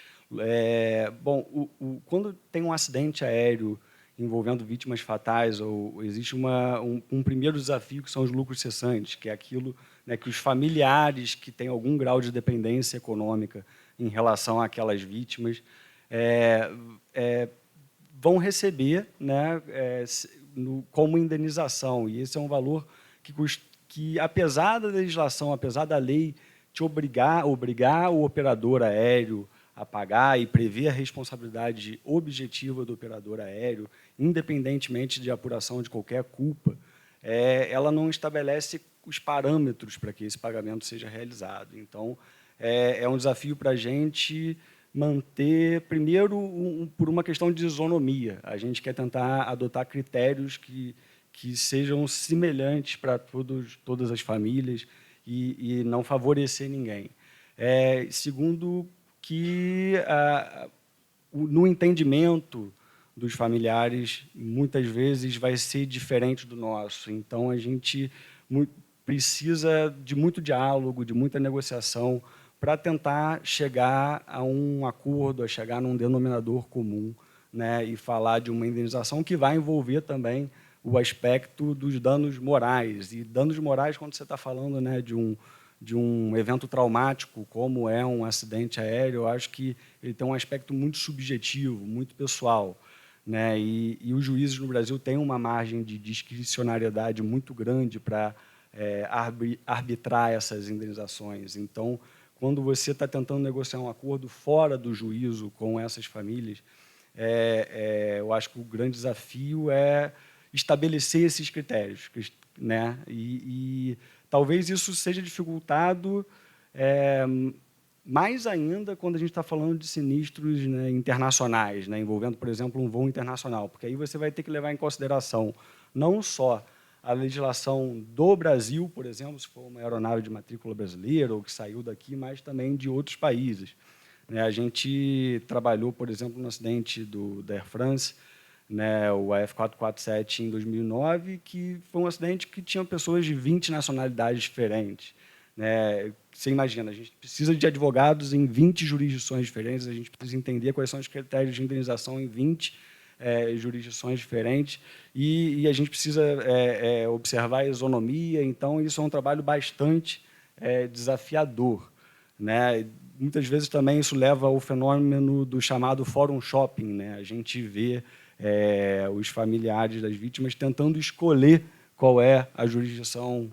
Quando tem um acidente aéreo envolvendo vítimas fatais, ou existe um primeiro desafio que são os lucros cessantes, que é aquilo, né, que os familiares que têm algum grau de dependência econômica em relação àquelas vítimas vão receber, né, como indenização. E esse é um valor que, apesar da legislação, apesar da lei te obrigar o operador aéreo a pagar e prever a responsabilidade objetiva do operador aéreo, independentemente de apuração de qualquer culpa, ela não estabelece os parâmetros para que esse pagamento seja realizado. Então, é um desafio para a gente manter, primeiro, por uma questão de isonomia. A gente quer tentar adotar critérios que sejam semelhantes para todas as famílias e não favorecer ninguém. Segundo, que no entendimento dos familiares, muitas vezes vai ser diferente do nosso. Então, a gente precisa de muito diálogo, de muita negociação, para tentar chegar a um acordo, a chegar num denominador comum, né, e falar de uma indenização que vai envolver também o aspecto dos danos morais. E danos morais, quando você está falando, né, de um evento traumático, como é um acidente aéreo, eu acho que ele tem um aspecto muito subjetivo, muito pessoal. Né? E os juízes no Brasil têm uma margem de discricionariedade muito grande para arbitrar essas indenizações. Então, quando você está tentando negociar um acordo fora do juízo com essas famílias, eu acho que o grande desafio é estabelecer esses critérios, né? E talvez isso seja dificultado mais ainda quando a gente está falando de sinistros, né, internacionais, né, envolvendo, por exemplo, um voo internacional, porque aí você vai ter que levar em consideração não só a legislação do Brasil, por exemplo, se for uma aeronave de matrícula brasileira ou que saiu daqui, mas também de outros países. Né, a gente trabalhou, por exemplo, no acidente da Air France, né, o AF447 em 2009, que foi um acidente que tinha pessoas de 20 nacionalidades diferentes. Né? Você imagina, a gente precisa de advogados em 20 jurisdições diferentes, a gente precisa entender quais são os critérios de indenização em 20 jurisdições diferentes, e a gente precisa observar a isonomia. Então, isso é um trabalho bastante desafiador. Né? Muitas vezes também isso leva ao fenômeno do chamado fórum shopping. Né? A gente vê os familiares das vítimas tentando escolher qual é a jurisdição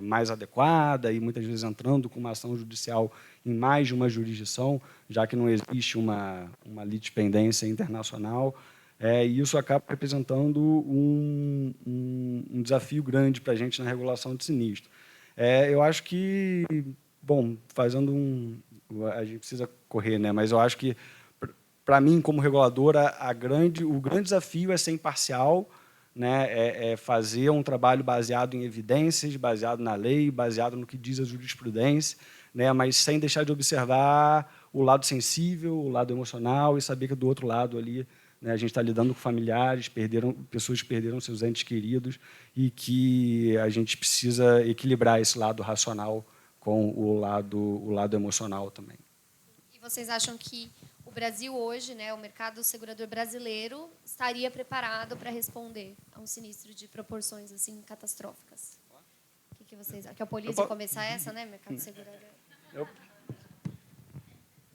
mais adequada e, muitas vezes, entrando com uma ação judicial em mais de uma jurisdição, já que não existe uma litispendência internacional. E isso acaba representando um desafio grande para a gente na regulação de sinistro. Eu acho que, bom, a gente precisa correr, né? Mas eu acho que, para mim, como reguladora, o grande desafio é ser imparcial, né, fazer um trabalho baseado em evidências, baseado na lei, baseado no que diz a jurisprudência, né, mas sem deixar de observar o lado sensível, o lado emocional, e saber que do outro lado ali, né, a gente está lidando com familiares, pessoas que perderam seus entes queridos, e que a gente precisa equilibrar esse lado racional com o lado emocional também. E vocês acham que o Brasil hoje, né, o mercado segurador brasileiro, estaria preparado para responder a um sinistro de proporções assim catastróficas? O que vocês acham? Que a polícia começar essa, né, mercado segurador?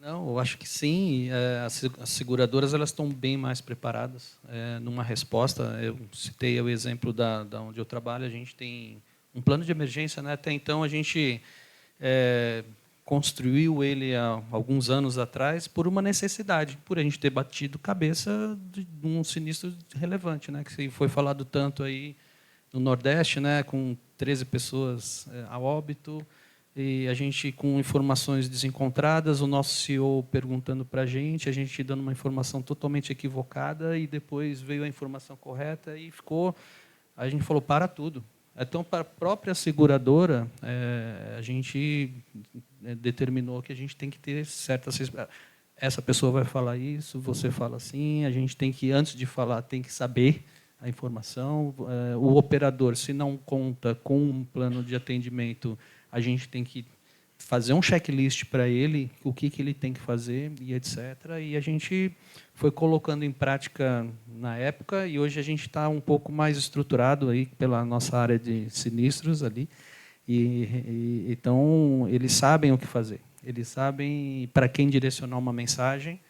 Não, eu acho que sim. As seguradoras elas estão bem mais preparadas numa resposta. Eu citei o exemplo da onde eu trabalho. A gente tem um plano de emergência, né? Até então a gente construiu ele há alguns anos atrás por uma necessidade, por a gente ter batido cabeça de um sinistro relevante, né, que foi falado tanto aí no Nordeste, né, com 13 pessoas a óbito, e a gente com informações desencontradas, o nosso CEO perguntando para a gente dando uma informação totalmente equivocada, e depois veio a informação correta e a gente falou, para tudo. Então, para a própria seguradora, a gente determinou que a gente tem que ter certas... essa pessoa vai falar isso, você fala assim, a gente tem que, antes de falar, tem que saber a informação. O operador, se não conta com um plano de atendimento, a gente tem que fazer um checklist para ele, o que ele tem que fazer, e etc. E a gente foi colocando em prática na época, e hoje a gente está um pouco mais estruturado aí pela nossa área de sinistros ali. Então, eles sabem o que fazer. Eles sabem para quem direcionar uma mensagem.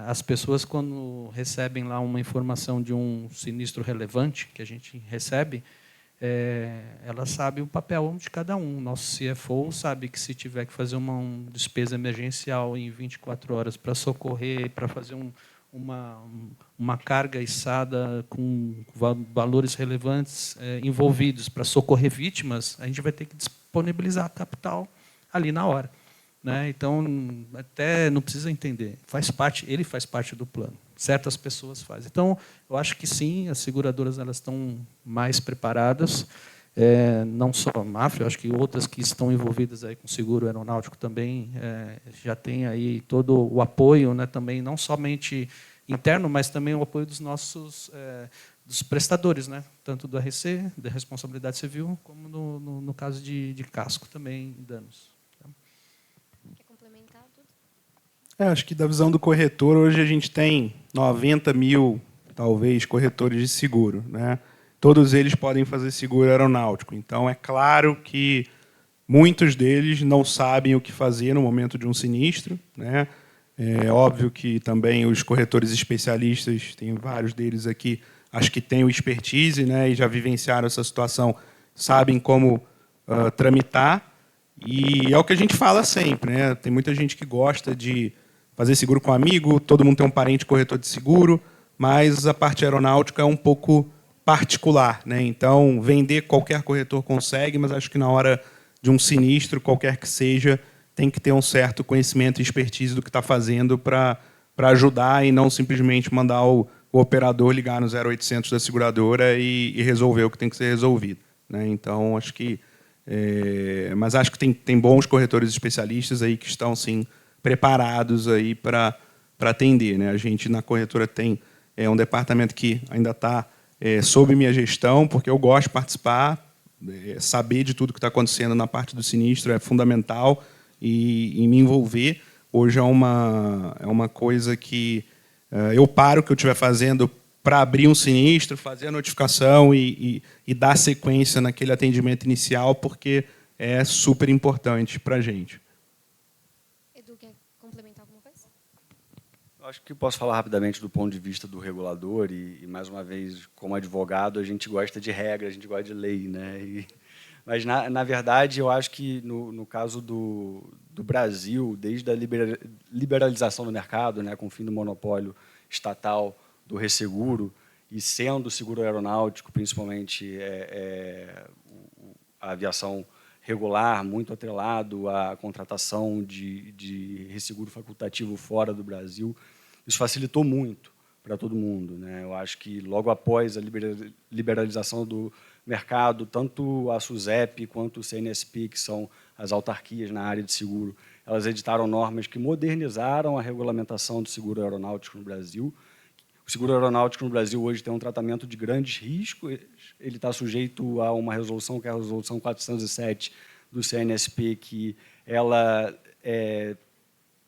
As pessoas, quando recebem lá uma informação de um sinistro relevante que a gente recebe, elas sabem o papel de cada um. Nosso CFO sabe que, se tiver que fazer uma despesa emergencial em 24 horas para socorrer, para fazer uma carga içada com valores relevantes envolvidos para socorrer vítimas, a gente vai ter que disponibilizar capital ali na hora. Né? Então, até não precisa entender. Ele faz parte do plano. Certas pessoas fazem. Então, eu acho que sim, as seguradoras elas estão mais preparadas. Não só a Mafra, eu acho que outras que estão envolvidas aí com seguro aeronáutico também já tem aí todo o apoio, né, também, não somente interno, mas também o apoio dos nossos dos prestadores, né, tanto do RC, da responsabilidade civil, como no caso de casco também, danos. Quer complementar tudo? Acho que da visão do corretor, hoje a gente tem 90 mil, talvez, corretores de seguro, né? Todos eles podem fazer seguro aeronáutico. Então, é claro que muitos deles não sabem o que fazer no momento de um sinistro, né? É óbvio que também os corretores especialistas, tem vários deles aqui, acho que têm o expertise, né, e já vivenciaram essa situação, sabem como tramitar. E é o que a gente fala sempre, né? Tem muita gente que gosta de fazer seguro com amigo, todo mundo tem um parente corretor de seguro, mas a parte aeronáutica é um pouco particular, né? Então, vender qualquer corretor consegue, mas acho que na hora de um sinistro, qualquer que seja, tem que ter um certo conhecimento e expertise do que está fazendo para ajudar, e não simplesmente mandar o operador ligar no 0800 da seguradora e resolver o que tem que ser resolvido, né? Então, acho que... mas acho que tem bons corretores especialistas aí que estão, sim, preparados aí para atender, né? A gente, na corretora, tem um departamento que ainda está sob minha gestão, porque eu gosto de participar, saber de tudo que está acontecendo na parte do sinistro é fundamental, e me envolver. Hoje é uma coisa que eu paro o que eu estiver fazendo para abrir um sinistro, fazer a notificação e dar sequência naquele atendimento inicial, porque é super importante para a gente. Edu, quer complementar alguma coisa? Acho que posso falar rapidamente do ponto de vista do regulador, e mais uma vez, como advogado, a gente gosta de regra, a gente gosta de lei, né? Mas, na verdade, eu acho que, no caso do Brasil, desde a liberalização do mercado, né, com o fim do monopólio estatal do resseguro, e sendo o seguro aeronáutico, principalmente a aviação regular, muito atrelado à contratação de resseguro facultativo fora do Brasil, isso facilitou muito para todo mundo, né? Eu acho que, logo após a liberalização do mercado, tanto a SUSEP quanto o CNSP, que são as autarquias na área de seguro, elas editaram normas que modernizaram a regulamentação do seguro aeronáutico no Brasil. O seguro aeronáutico no Brasil hoje tem um tratamento de grandes riscos, ele está sujeito a uma resolução, que é a Resolução 407 do CNSP, que ela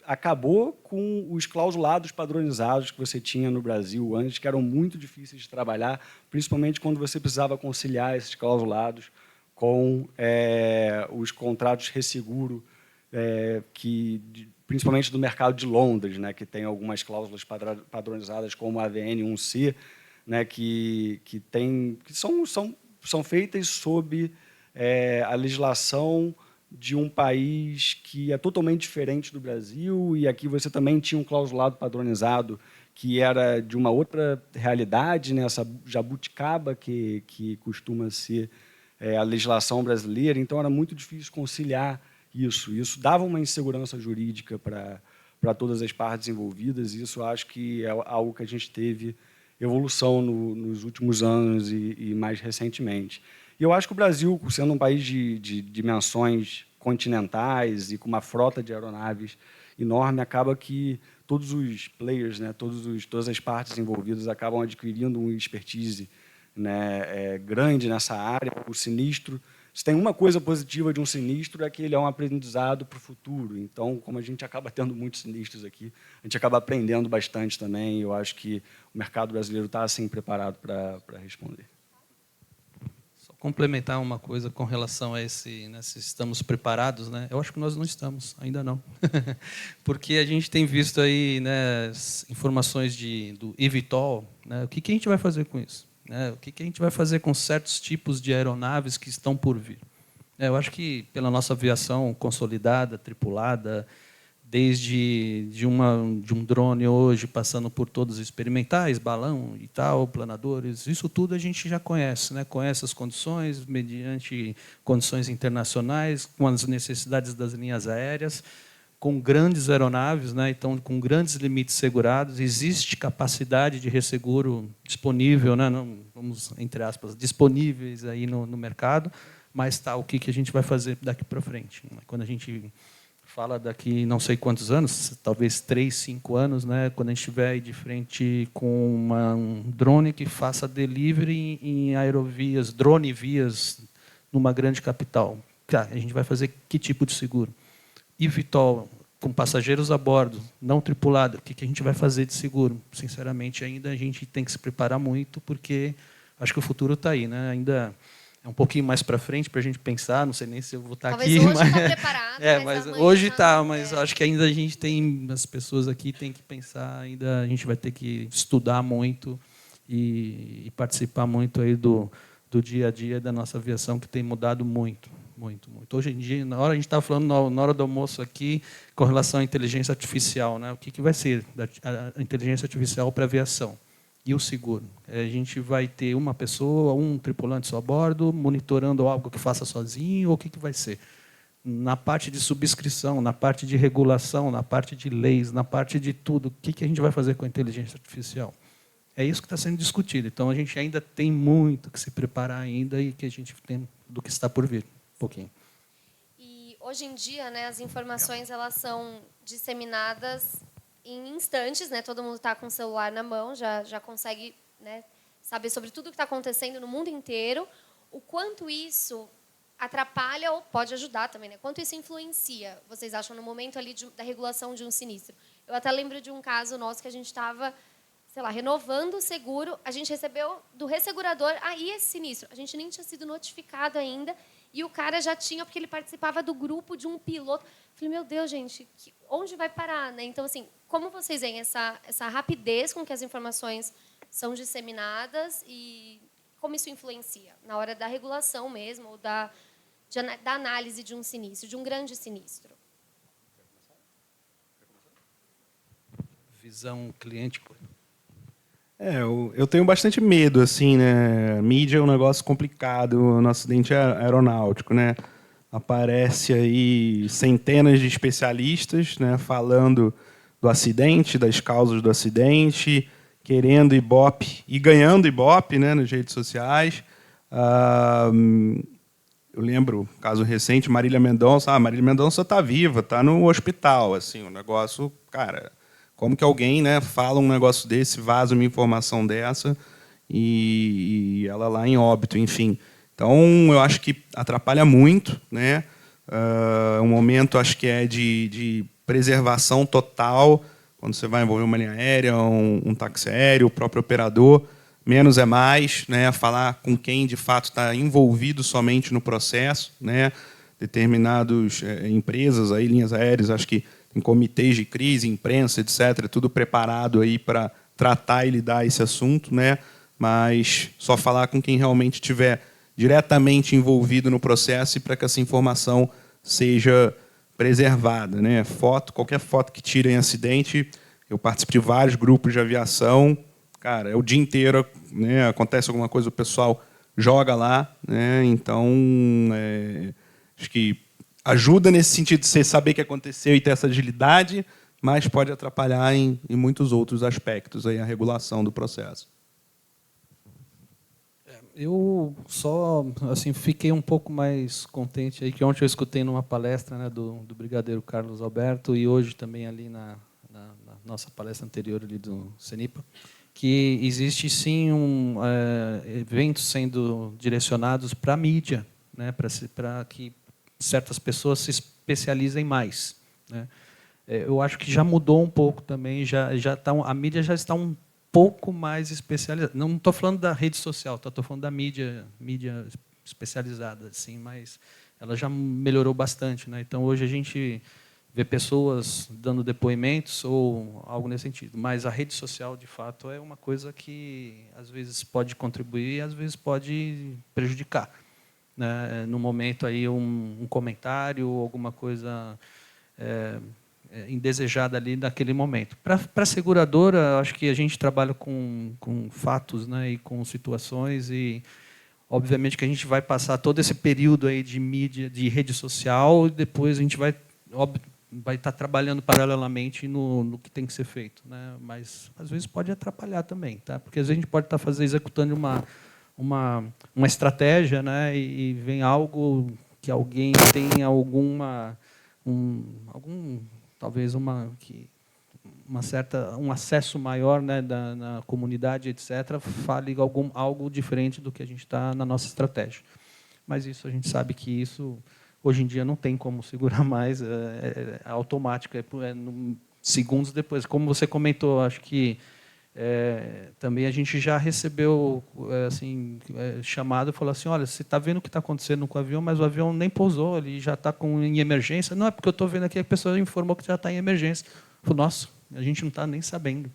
acabou com os clausulados padronizados que você tinha no Brasil antes, que eram muito difíceis de trabalhar, principalmente quando você precisava conciliar esses clausulados com os contratos de resseguro, principalmente do mercado de Londres, né, que tem algumas cláusulas padronizadas, como a AVN 1C, né, que são feitas sob a legislação de um país que é totalmente diferente do Brasil, e aqui você também tinha um clausulado padronizado que era de uma outra realidade, né, essa jabuticaba que costuma ser a legislação brasileira, então era muito difícil conciliar isso. Isso dava uma insegurança jurídica para todas as partes envolvidas, e isso acho que é algo que a gente teve evolução nos últimos anos e mais recentemente. E eu acho que o Brasil, sendo um país de dimensões continentais e com uma frota de aeronaves enorme, acaba que todos os players, né, todas as partes envolvidas acabam adquirindo uma expertise, né, grande nessa área. O sinistro, se tem uma coisa positiva de um sinistro, é que ele é um aprendizado para o futuro. Então, como a gente acaba tendo muitos sinistros aqui, a gente acaba aprendendo bastante também, e eu acho que o mercado brasileiro está assim preparado para responder. Só complementar uma coisa com relação a esse, né, se estamos preparados, né? Eu acho que nós não estamos, ainda não. Porque a gente tem visto aí, né, informações do eVTOL, né? O que a gente vai fazer com isso? O que a gente vai fazer com certos tipos de aeronaves que estão por vir? Eu acho que, pela nossa aviação consolidada, tripulada, desde de um drone hoje, passando por todos os experimentais, balão e tal, planadores, isso tudo a gente já conhece, né? Conhece as condições, mediante condições internacionais, com as necessidades das linhas aéreas, com grandes aeronaves, né? Então, com grandes limites segurados, existe capacidade de resseguro disponível, né? Não, vamos, entre aspas, disponíveis aí no mercado, mas tá, o que a gente vai fazer daqui para frente? Quando a gente fala daqui não sei quantos anos, talvez 3, 5 anos, né? Quando a gente estiver aí de frente com um drone que faça delivery em aerovias, drone-vias, numa grande capital, a gente vai fazer que tipo de seguro? eVTOL, com passageiros a bordo, não tripulado, o que a gente vai fazer de seguro? Sinceramente, ainda a gente tem que se preparar muito, porque acho que o futuro está aí, né? Ainda é um pouquinho mais para frente para a gente pensar, não sei nem se eu vou estar Talvez aqui. Hoje está preparado, mas amanhã hoje está, mas acho que ainda a gente tem, as pessoas aqui têm que pensar, ainda a gente vai ter que estudar muito e participar muito aí do dia a dia da nossa aviação, que tem mudado muito. Muito, muito. Hoje em dia, na hora a gente estava falando na hora do almoço aqui com relação à inteligência artificial, né? O que vai ser a inteligência artificial para a aviação e o seguro? A gente vai ter uma pessoa, um tripulante só a bordo, monitorando algo que faça sozinho, ou o que vai ser? Na parte de subscrição, na parte de regulação, na parte de leis, na parte de tudo, o que a gente vai fazer com a inteligência artificial? É isso que está sendo discutido. Então a gente ainda tem muito que se preparar ainda e que a gente tem do que está por vir. Pouquinho. E hoje em dia, né, as informações elas são disseminadas em instantes, né? Todo mundo está com o celular na mão, já consegue, né, saber sobre tudo o que está acontecendo no mundo inteiro. O quanto isso atrapalha ou pode ajudar também, né? Quanto isso influencia, vocês acham, no momento ali da regulação de um sinistro? Eu até lembro de um caso nosso que a gente estava, sei lá, renovando o seguro, a gente recebeu do ressegurador, e esse sinistro? A gente nem tinha sido notificado ainda, e o cara já tinha, porque ele participava do grupo de um piloto. Falei, meu Deus, gente, onde vai parar, né? Então, assim, como vocês veem essa rapidez com que as informações são disseminadas e como isso influencia na hora da regulação mesmo, ou da análise de um sinistro, de um grande sinistro? Visão cliente. Eu tenho bastante medo, assim, né? Mídia é um negócio complicado no acidente aeronáutico, né? Aparece aí centenas de especialistas, né, falando do acidente, das causas do acidente, querendo Ibope e ganhando Ibope, né, nas redes sociais. Eu lembro, caso recente, Marília Mendonça. Marília Mendonça está viva, está no hospital. Assim, um negócio, cara... Como que alguém, né, fala um negócio desse, vaza uma informação dessa e ela lá em óbito, enfim. Então, eu acho que atrapalha muito, né? Um momento, acho que é de preservação total, quando você vai envolver uma linha aérea, um táxi aéreo, o próprio operador. Menos é mais, né? Falar com quem, de fato, está envolvido somente no processo, né? Determinadas empresas, aí, linhas aéreas, acho que em comitês de crise, imprensa, etc., tudo preparado aí para tratar e lidar esse assunto, né? Mas só falar com quem realmente estiver diretamente envolvido no processo e para que essa informação seja preservada, né? Qualquer foto que tire em acidente, eu participo de vários grupos de aviação, cara, é o dia inteiro, né? Acontece alguma coisa, o pessoal joga lá, né? Então, acho que ajuda nesse sentido de você saber o que aconteceu e ter essa agilidade, mas pode atrapalhar em muitos outros aspectos aí a regulação do processo. Eu só assim fiquei um pouco mais contente aí que ontem eu escutei numa palestra, né, do brigadeiro Carlos Alberto e hoje também ali na nossa palestra anterior ali do CENIPA, que existe sim eventos sendo direcionados para a mídia, né, para que certas pessoas se especializem mais, né. Eu acho que já mudou um pouco também, a mídia já está um pouco mais especializada. Não estou falando da rede social, estou falando da mídia especializada, assim, mas ela já melhorou bastante, né. Então hoje a gente vê pessoas dando depoimentos ou algo nesse sentido, mas a rede social de fato é uma coisa que às vezes pode contribuir e às vezes pode prejudicar, né. No momento aí um comentário, alguma coisa indesejada ali naquele momento. Para a seguradora, acho que a gente trabalha com fatos, né, e com situações, e obviamente que a gente vai passar todo esse período aí de mídia, de rede social, e depois a gente vai estar trabalhando paralelamente no que tem que ser feito, né? Mas às vezes pode atrapalhar também, tá? Porque às vezes a gente pode estar executando uma estratégia, né, e vem algo que alguém tem talvez um acesso maior, né, na comunidade, etc., fale algo diferente do que a gente está na nossa estratégia. Mas isso a gente sabe que isso hoje em dia não tem como segurar mais, é automático, segundos depois. Como você comentou, acho que também a gente já recebeu chamado e falou assim: olha, você está vendo o que está acontecendo com o avião, mas o avião nem pousou, ele já está em emergência. Não, é porque eu estou vendo aqui, a pessoa informou que já está em emergência. Eu falei, nossa, a gente não está nem sabendo.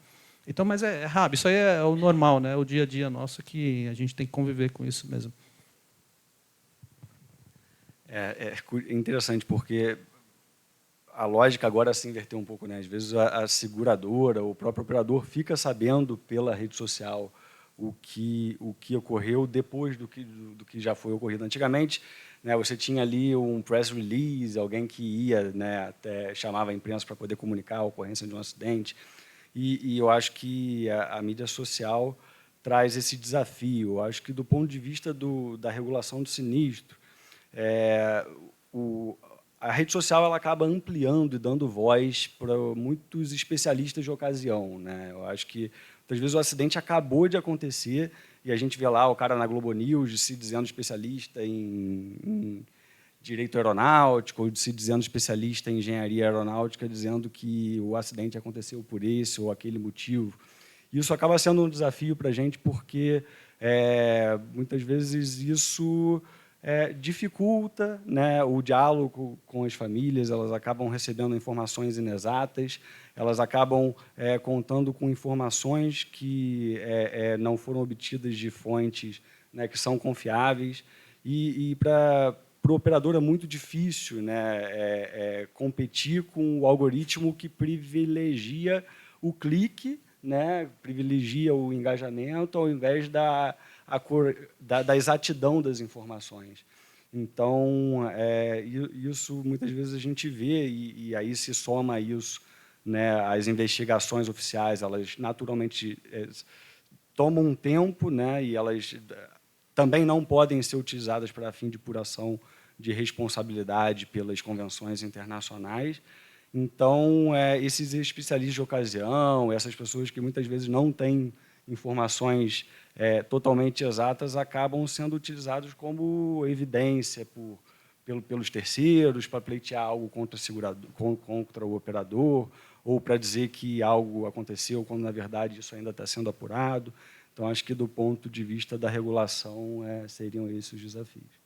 Então, mas é rápido, isso aí é o normal, né? O dia a dia nosso, que a gente tem que conviver com isso mesmo. É interessante, porque a lógica agora se inverteu um pouco, né? Às vezes a seguradora, o próprio operador fica sabendo pela rede social o que ocorreu depois do que já foi ocorrido. Antigamente, né, você tinha ali um press release, alguém que ia, né, até chamava a imprensa para poder comunicar a ocorrência de um acidente. E eu acho que a mídia social traz esse desafio. Eu acho que, do ponto de vista da regulação do sinistro, a rede social ela acaba ampliando e dando voz para muitos especialistas de ocasião, né? Eu acho que, muitas vezes, o acidente acabou de acontecer e a gente vê lá o cara na Globo News se dizendo especialista em direito aeronáutico, ou se dizendo especialista em engenharia aeronáutica, dizendo que o acidente aconteceu por esse ou aquele motivo. Isso acaba sendo um desafio para a gente, porque, muitas vezes, isso dificulta, né, o diálogo com as famílias, elas acabam recebendo informações inexatas, elas acabam contando com informações que não foram obtidas de fontes, né, que são confiáveis, e para o operador é muito difícil, né, competir com o algoritmo que privilegia o clique, né, privilegia o engajamento ao invés da exatidão das informações. Então, isso muitas vezes a gente vê, e aí se soma isso, né, as investigações oficiais, elas naturalmente tomam um tempo, né, e elas também não podem ser utilizadas para fim de apuração de responsabilidade pelas convenções internacionais. Então, esses especialistas de ocasião, essas pessoas que muitas vezes não têm informações totalmente exatas, acabam sendo utilizados como evidência pelos terceiros, para pleitear algo contra o operador, ou para dizer que algo aconteceu, quando, na verdade, isso ainda está sendo apurado. Então, acho que, do ponto de vista da regulação, seriam esses os desafios.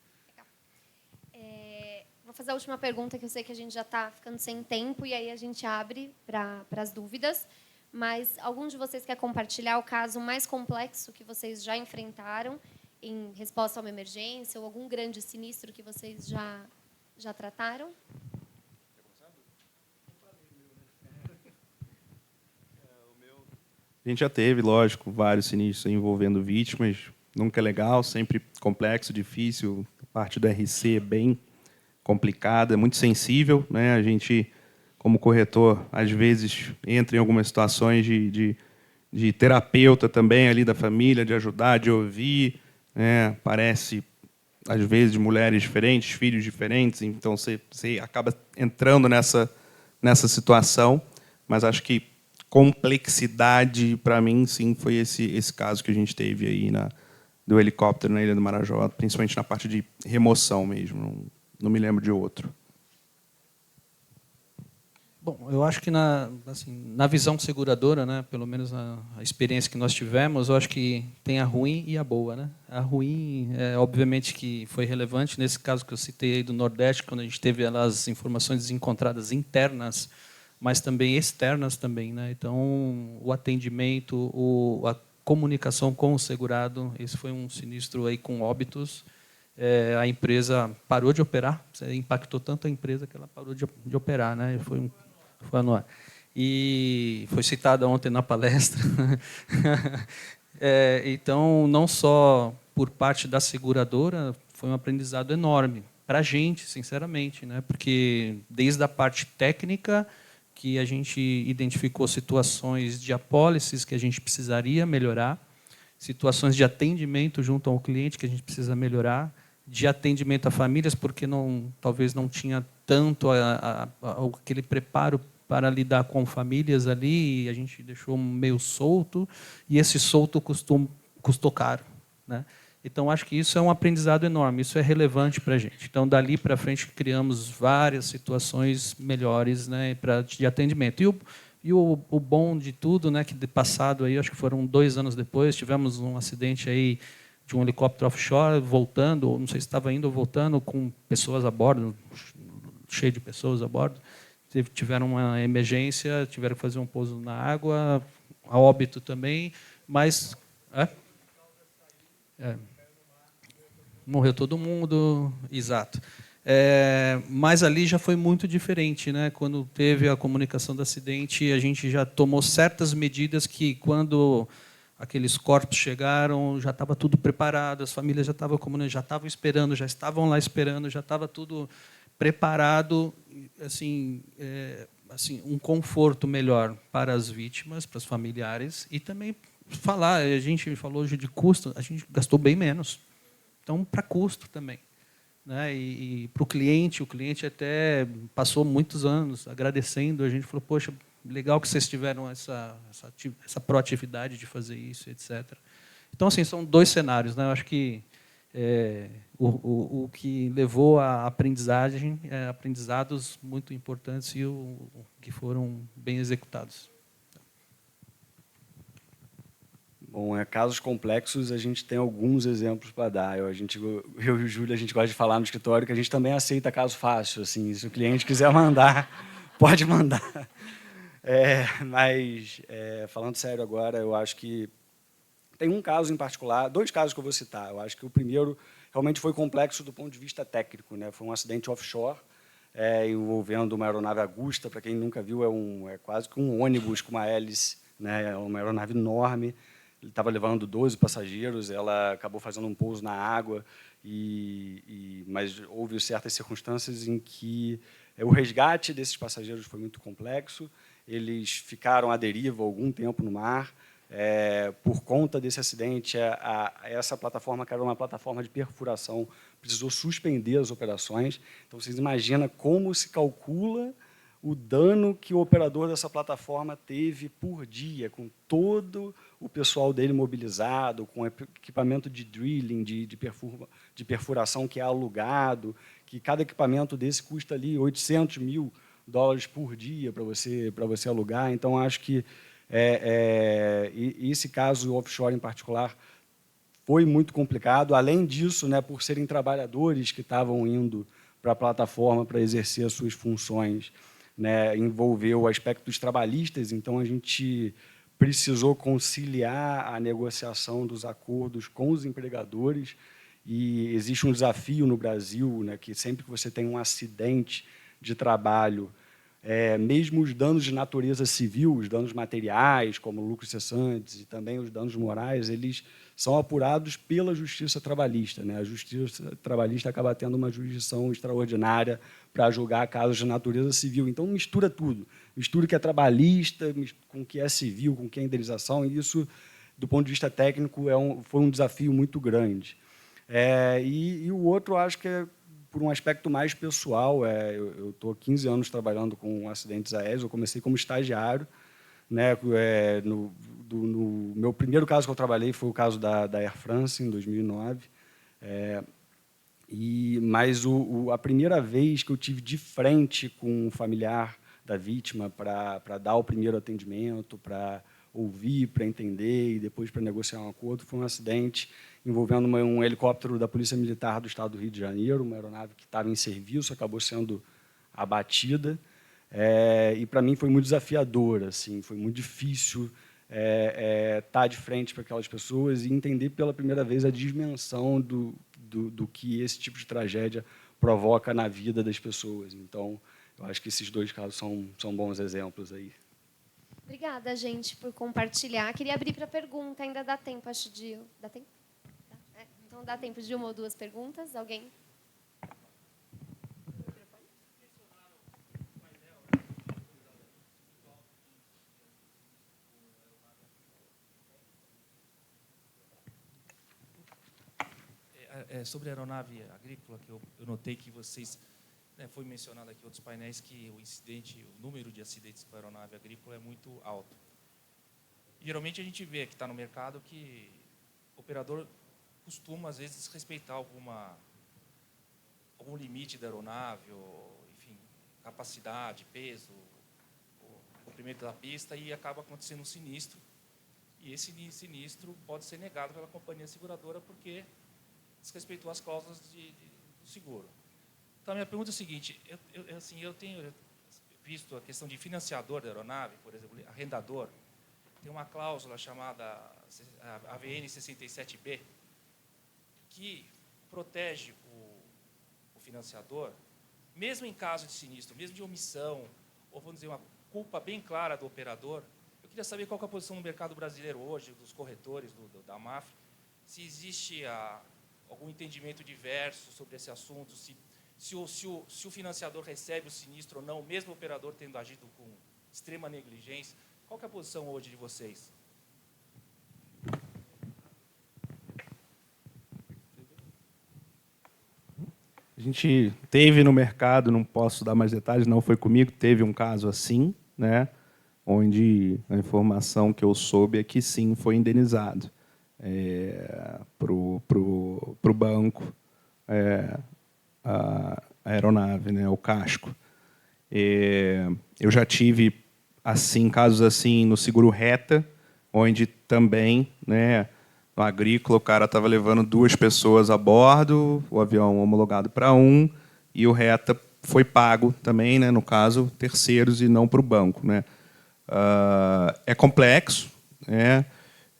Vou fazer a última pergunta, que eu sei que a gente já está ficando sem tempo, e aí a gente abre para as dúvidas. Mas algum de vocês quer compartilhar o caso mais complexo que vocês já enfrentaram em resposta a uma emergência, ou algum grande sinistro que vocês já trataram? A gente já teve, lógico, vários sinistros envolvendo vítimas. Nunca é legal, sempre complexo, difícil. A parte do RC é bem complicada, é muito sensível, né? A gente, como corretor, às vezes entra em algumas situações de terapeuta também ali da família, de ajudar, de ouvir, né? Parece, às vezes, mulheres diferentes, filhos diferentes, então você acaba entrando nessa situação, mas acho que complexidade, para mim, sim, foi esse caso que a gente teve aí do helicóptero na Ilha do Marajó, principalmente na parte de remoção mesmo, não me lembro de outro. Bom, eu acho que na visão seguradora, né, pelo menos a experiência que nós tivemos, eu acho que tem a ruim e a boa, né? A ruim, obviamente, que foi relevante nesse caso que eu citei aí do Nordeste, quando a gente teve as informações desencontradas internas, mas também externas também, né? Então, o atendimento, a comunicação com o segurado, esse foi um sinistro aí com óbitos. A empresa parou de operar, impactou tanto a empresa que ela parou de operar, né? Foi anual. E foi citada ontem na palestra. Então, não só por parte da seguradora, foi um aprendizado enorme para a gente, sinceramente, né? Porque desde a parte técnica, que a gente identificou situações de apólices que a gente precisaria melhorar, situações de atendimento junto ao cliente que a gente precisa melhorar, de atendimento a famílias, porque talvez não tinha tanto aquele preparo para lidar com famílias ali, e a gente deixou meio solto, e esse solto custou caro, né? Então, acho que isso é um aprendizado enorme, isso é relevante para a gente. Então, dali para frente, criamos várias situações melhores, né, de atendimento. E o bom de tudo, né, que de passado, aí, acho que foram 2 anos depois, tivemos um acidente aí de um helicóptero offshore voltando, não sei se estava indo ou voltando, com pessoas a bordo, cheio de pessoas a bordo. Tiveram uma emergência, tiveram que fazer um pouso na água, a óbito também, mas... morreu todo mundo, exato. Mas ali já foi muito diferente, né? Quando teve a comunicação do acidente, a gente já tomou certas medidas que, quando aqueles corpos chegaram, já estava tudo preparado, as famílias já estavam esperando, já estavam lá esperando, já estava tudo preparado, assim, um conforto melhor para as vítimas, para os familiares, e também a gente falou hoje de custo, a gente gastou bem menos. Então, para custo também, né? E para o cliente até passou muitos anos agradecendo, a gente falou, poxa, legal que vocês tiveram essa proatividade de fazer isso, etc. Então, assim, são 2 cenários, né? Eu acho que o que levou à aprendizagem, aprendizados muito importantes e que foram bem executados. Bom, casos complexos, a gente tem alguns exemplos para dar. Eu e o Júlio, a gente gosta de falar no escritório que a gente também aceita caso fácil. Assim, se o cliente quiser mandar, pode mandar. Mas, falando sério agora, eu acho que tem um caso em particular, 2 casos que eu vou citar. Eu acho que o primeiro realmente foi complexo do ponto de vista técnico, né? Foi um acidente offshore, envolvendo uma aeronave Agusta. Para quem nunca viu, é quase que um ônibus com uma hélice, né? É uma aeronave enorme. Ele estava levando 12 passageiros, ela acabou fazendo um pouso na água, mas houve certas circunstâncias em que o resgate desses passageiros foi muito complexo. Eles ficaram à deriva algum tempo no mar. Por conta desse acidente, essa plataforma, que era uma plataforma de perfuração, precisou suspender as operações. Então, vocês imaginam como se calcula o dano que o operador dessa plataforma teve por dia, com todo o pessoal dele mobilizado, com equipamento de drilling, de perfuração que é alugado, que cada equipamento desse custa ali $800 mil por dia para você alugar. Então, acho que esse caso offshore em particular foi muito complicado. Além disso, né, por serem trabalhadores que estavam indo para a plataforma para exercer as suas funções, né, envolveu aspectos trabalhistas, então a gente precisou conciliar a negociação dos acordos com os empregadores, e existe um desafio no Brasil, né, que sempre que você tem um acidente de trabalho, mesmo os danos de natureza civil, os danos materiais, como lucros cessantes, e também os danos morais, eles são apurados pela Justiça Trabalhista, né? A Justiça Trabalhista acaba tendo uma jurisdição extraordinária para julgar casos de natureza civil. Então, mistura tudo. Mistura o que é trabalhista com o que é civil, com o que é indenização, e isso, do ponto de vista técnico, foi um desafio muito grande. E o outro, acho que é por um aspecto mais pessoal. Eu estou há 15 anos trabalhando com acidentes aéreos. Eu comecei como estagiário, né? No meu primeiro caso que eu trabalhei foi o caso da Air France, em 2009. Mas a primeira vez que eu tive de frente com um familiar da vítima para dar o primeiro atendimento, para ouvir, para entender e depois para negociar um acordo, foi um acidente envolvendo um helicóptero da Polícia Militar do Estado do Rio de Janeiro, uma aeronave que estava em serviço, acabou sendo abatida. E para mim foi muito desafiador, assim, foi muito difícil estar de frente para aquelas pessoas e entender pela primeira vez a dimensão do que esse tipo de tragédia provoca na vida das pessoas. Então, eu acho que esses dois casos são bons exemplos aí. Obrigada, gente, por compartilhar. Queria abrir para pergunta. Ainda dá tempo, acho, de... Dá tempo? Então, dá tempo de uma ou duas perguntas. Alguém? Sobre a aeronave agrícola, que eu notei que vocês, foi mencionado aqui em outros painéis que o número de acidentes com a aeronave agrícola é muito alto. E, geralmente a gente vê que está no mercado que o operador costuma, às vezes, respeitar algum limite da aeronave, ou, enfim, capacidade, peso, o comprimento da pista, e acaba acontecendo um sinistro. E esse sinistro pode ser negado pela companhia seguradora porque desrespeitou as cláusulas do seguro. Então, a minha pergunta é a seguinte: eu tenho visto a questão de financiador da aeronave, por exemplo, arrendador, tem uma cláusula chamada AVN 67B, que protege o financiador, mesmo em caso de sinistro, mesmo de omissão, ou vamos dizer, uma culpa bem clara do operador. Eu queria saber qual que é a posição no mercado brasileiro hoje, dos corretores, da MAF, se existe algum entendimento diverso sobre esse assunto, se o financiador recebe o sinistro ou não, mesmo o operador tendo agido com extrema negligência. Qual que é a posição hoje de vocês? A gente teve no mercado, não posso dar mais detalhes, não foi comigo, teve um caso assim, né, onde a informação que eu soube é que sim, foi indenizado pro banco a aeronave, né, o casco. Eu já tive assim casos assim no seguro reta, onde também, né, no agrícola o cara estava levando 2 pessoas a bordo, o avião homologado para um, e o reta foi pago também, né, no caso terceiros e não para o banco, né. É complexo, né.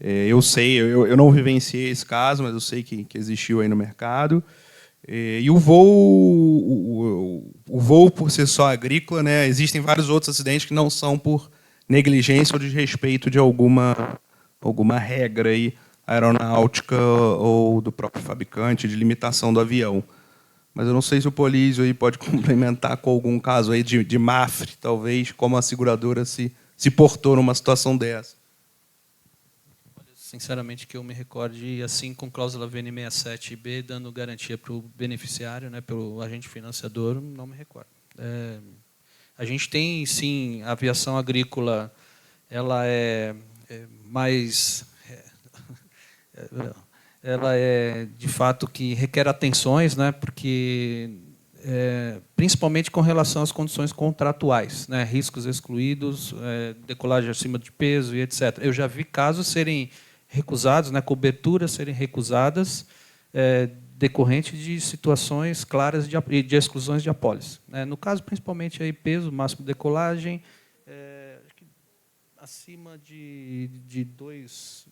Eu sei, eu não vivenciei esse caso, mas eu sei que existiu aí no mercado. E o voo por ser só agrícola, né, existem vários outros acidentes que não são por negligência ou desrespeito de alguma regra aí aeronáutica ou do próprio fabricante, de limitação do avião. Mas eu não sei se o Polísio aí pode complementar com algum caso aí de MAFRE, talvez, como a seguradora se portou numa situação dessa. Sinceramente, que eu me recorde, assim, com cláusula VN67B, dando garantia para o beneficiário, né, pelo agente financiador, não me recordo. A gente tem, sim, a aviação agrícola, ela é mais... ela é, de fato, que requer atenções, né, porque, principalmente com relação às condições contratuais, né, riscos excluídos, decolagem acima de peso e etc. Eu já vi casos serem recusados, né, coberturas serem recusadas decorrente de situações claras de exclusões de apólice. No caso, principalmente, aí, peso, máximo de decolagem, acima de 2,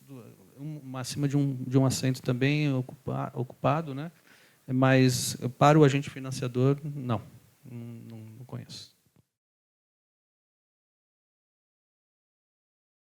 acima de um assento também ocupado, né? Mas para o agente financiador, não conheço.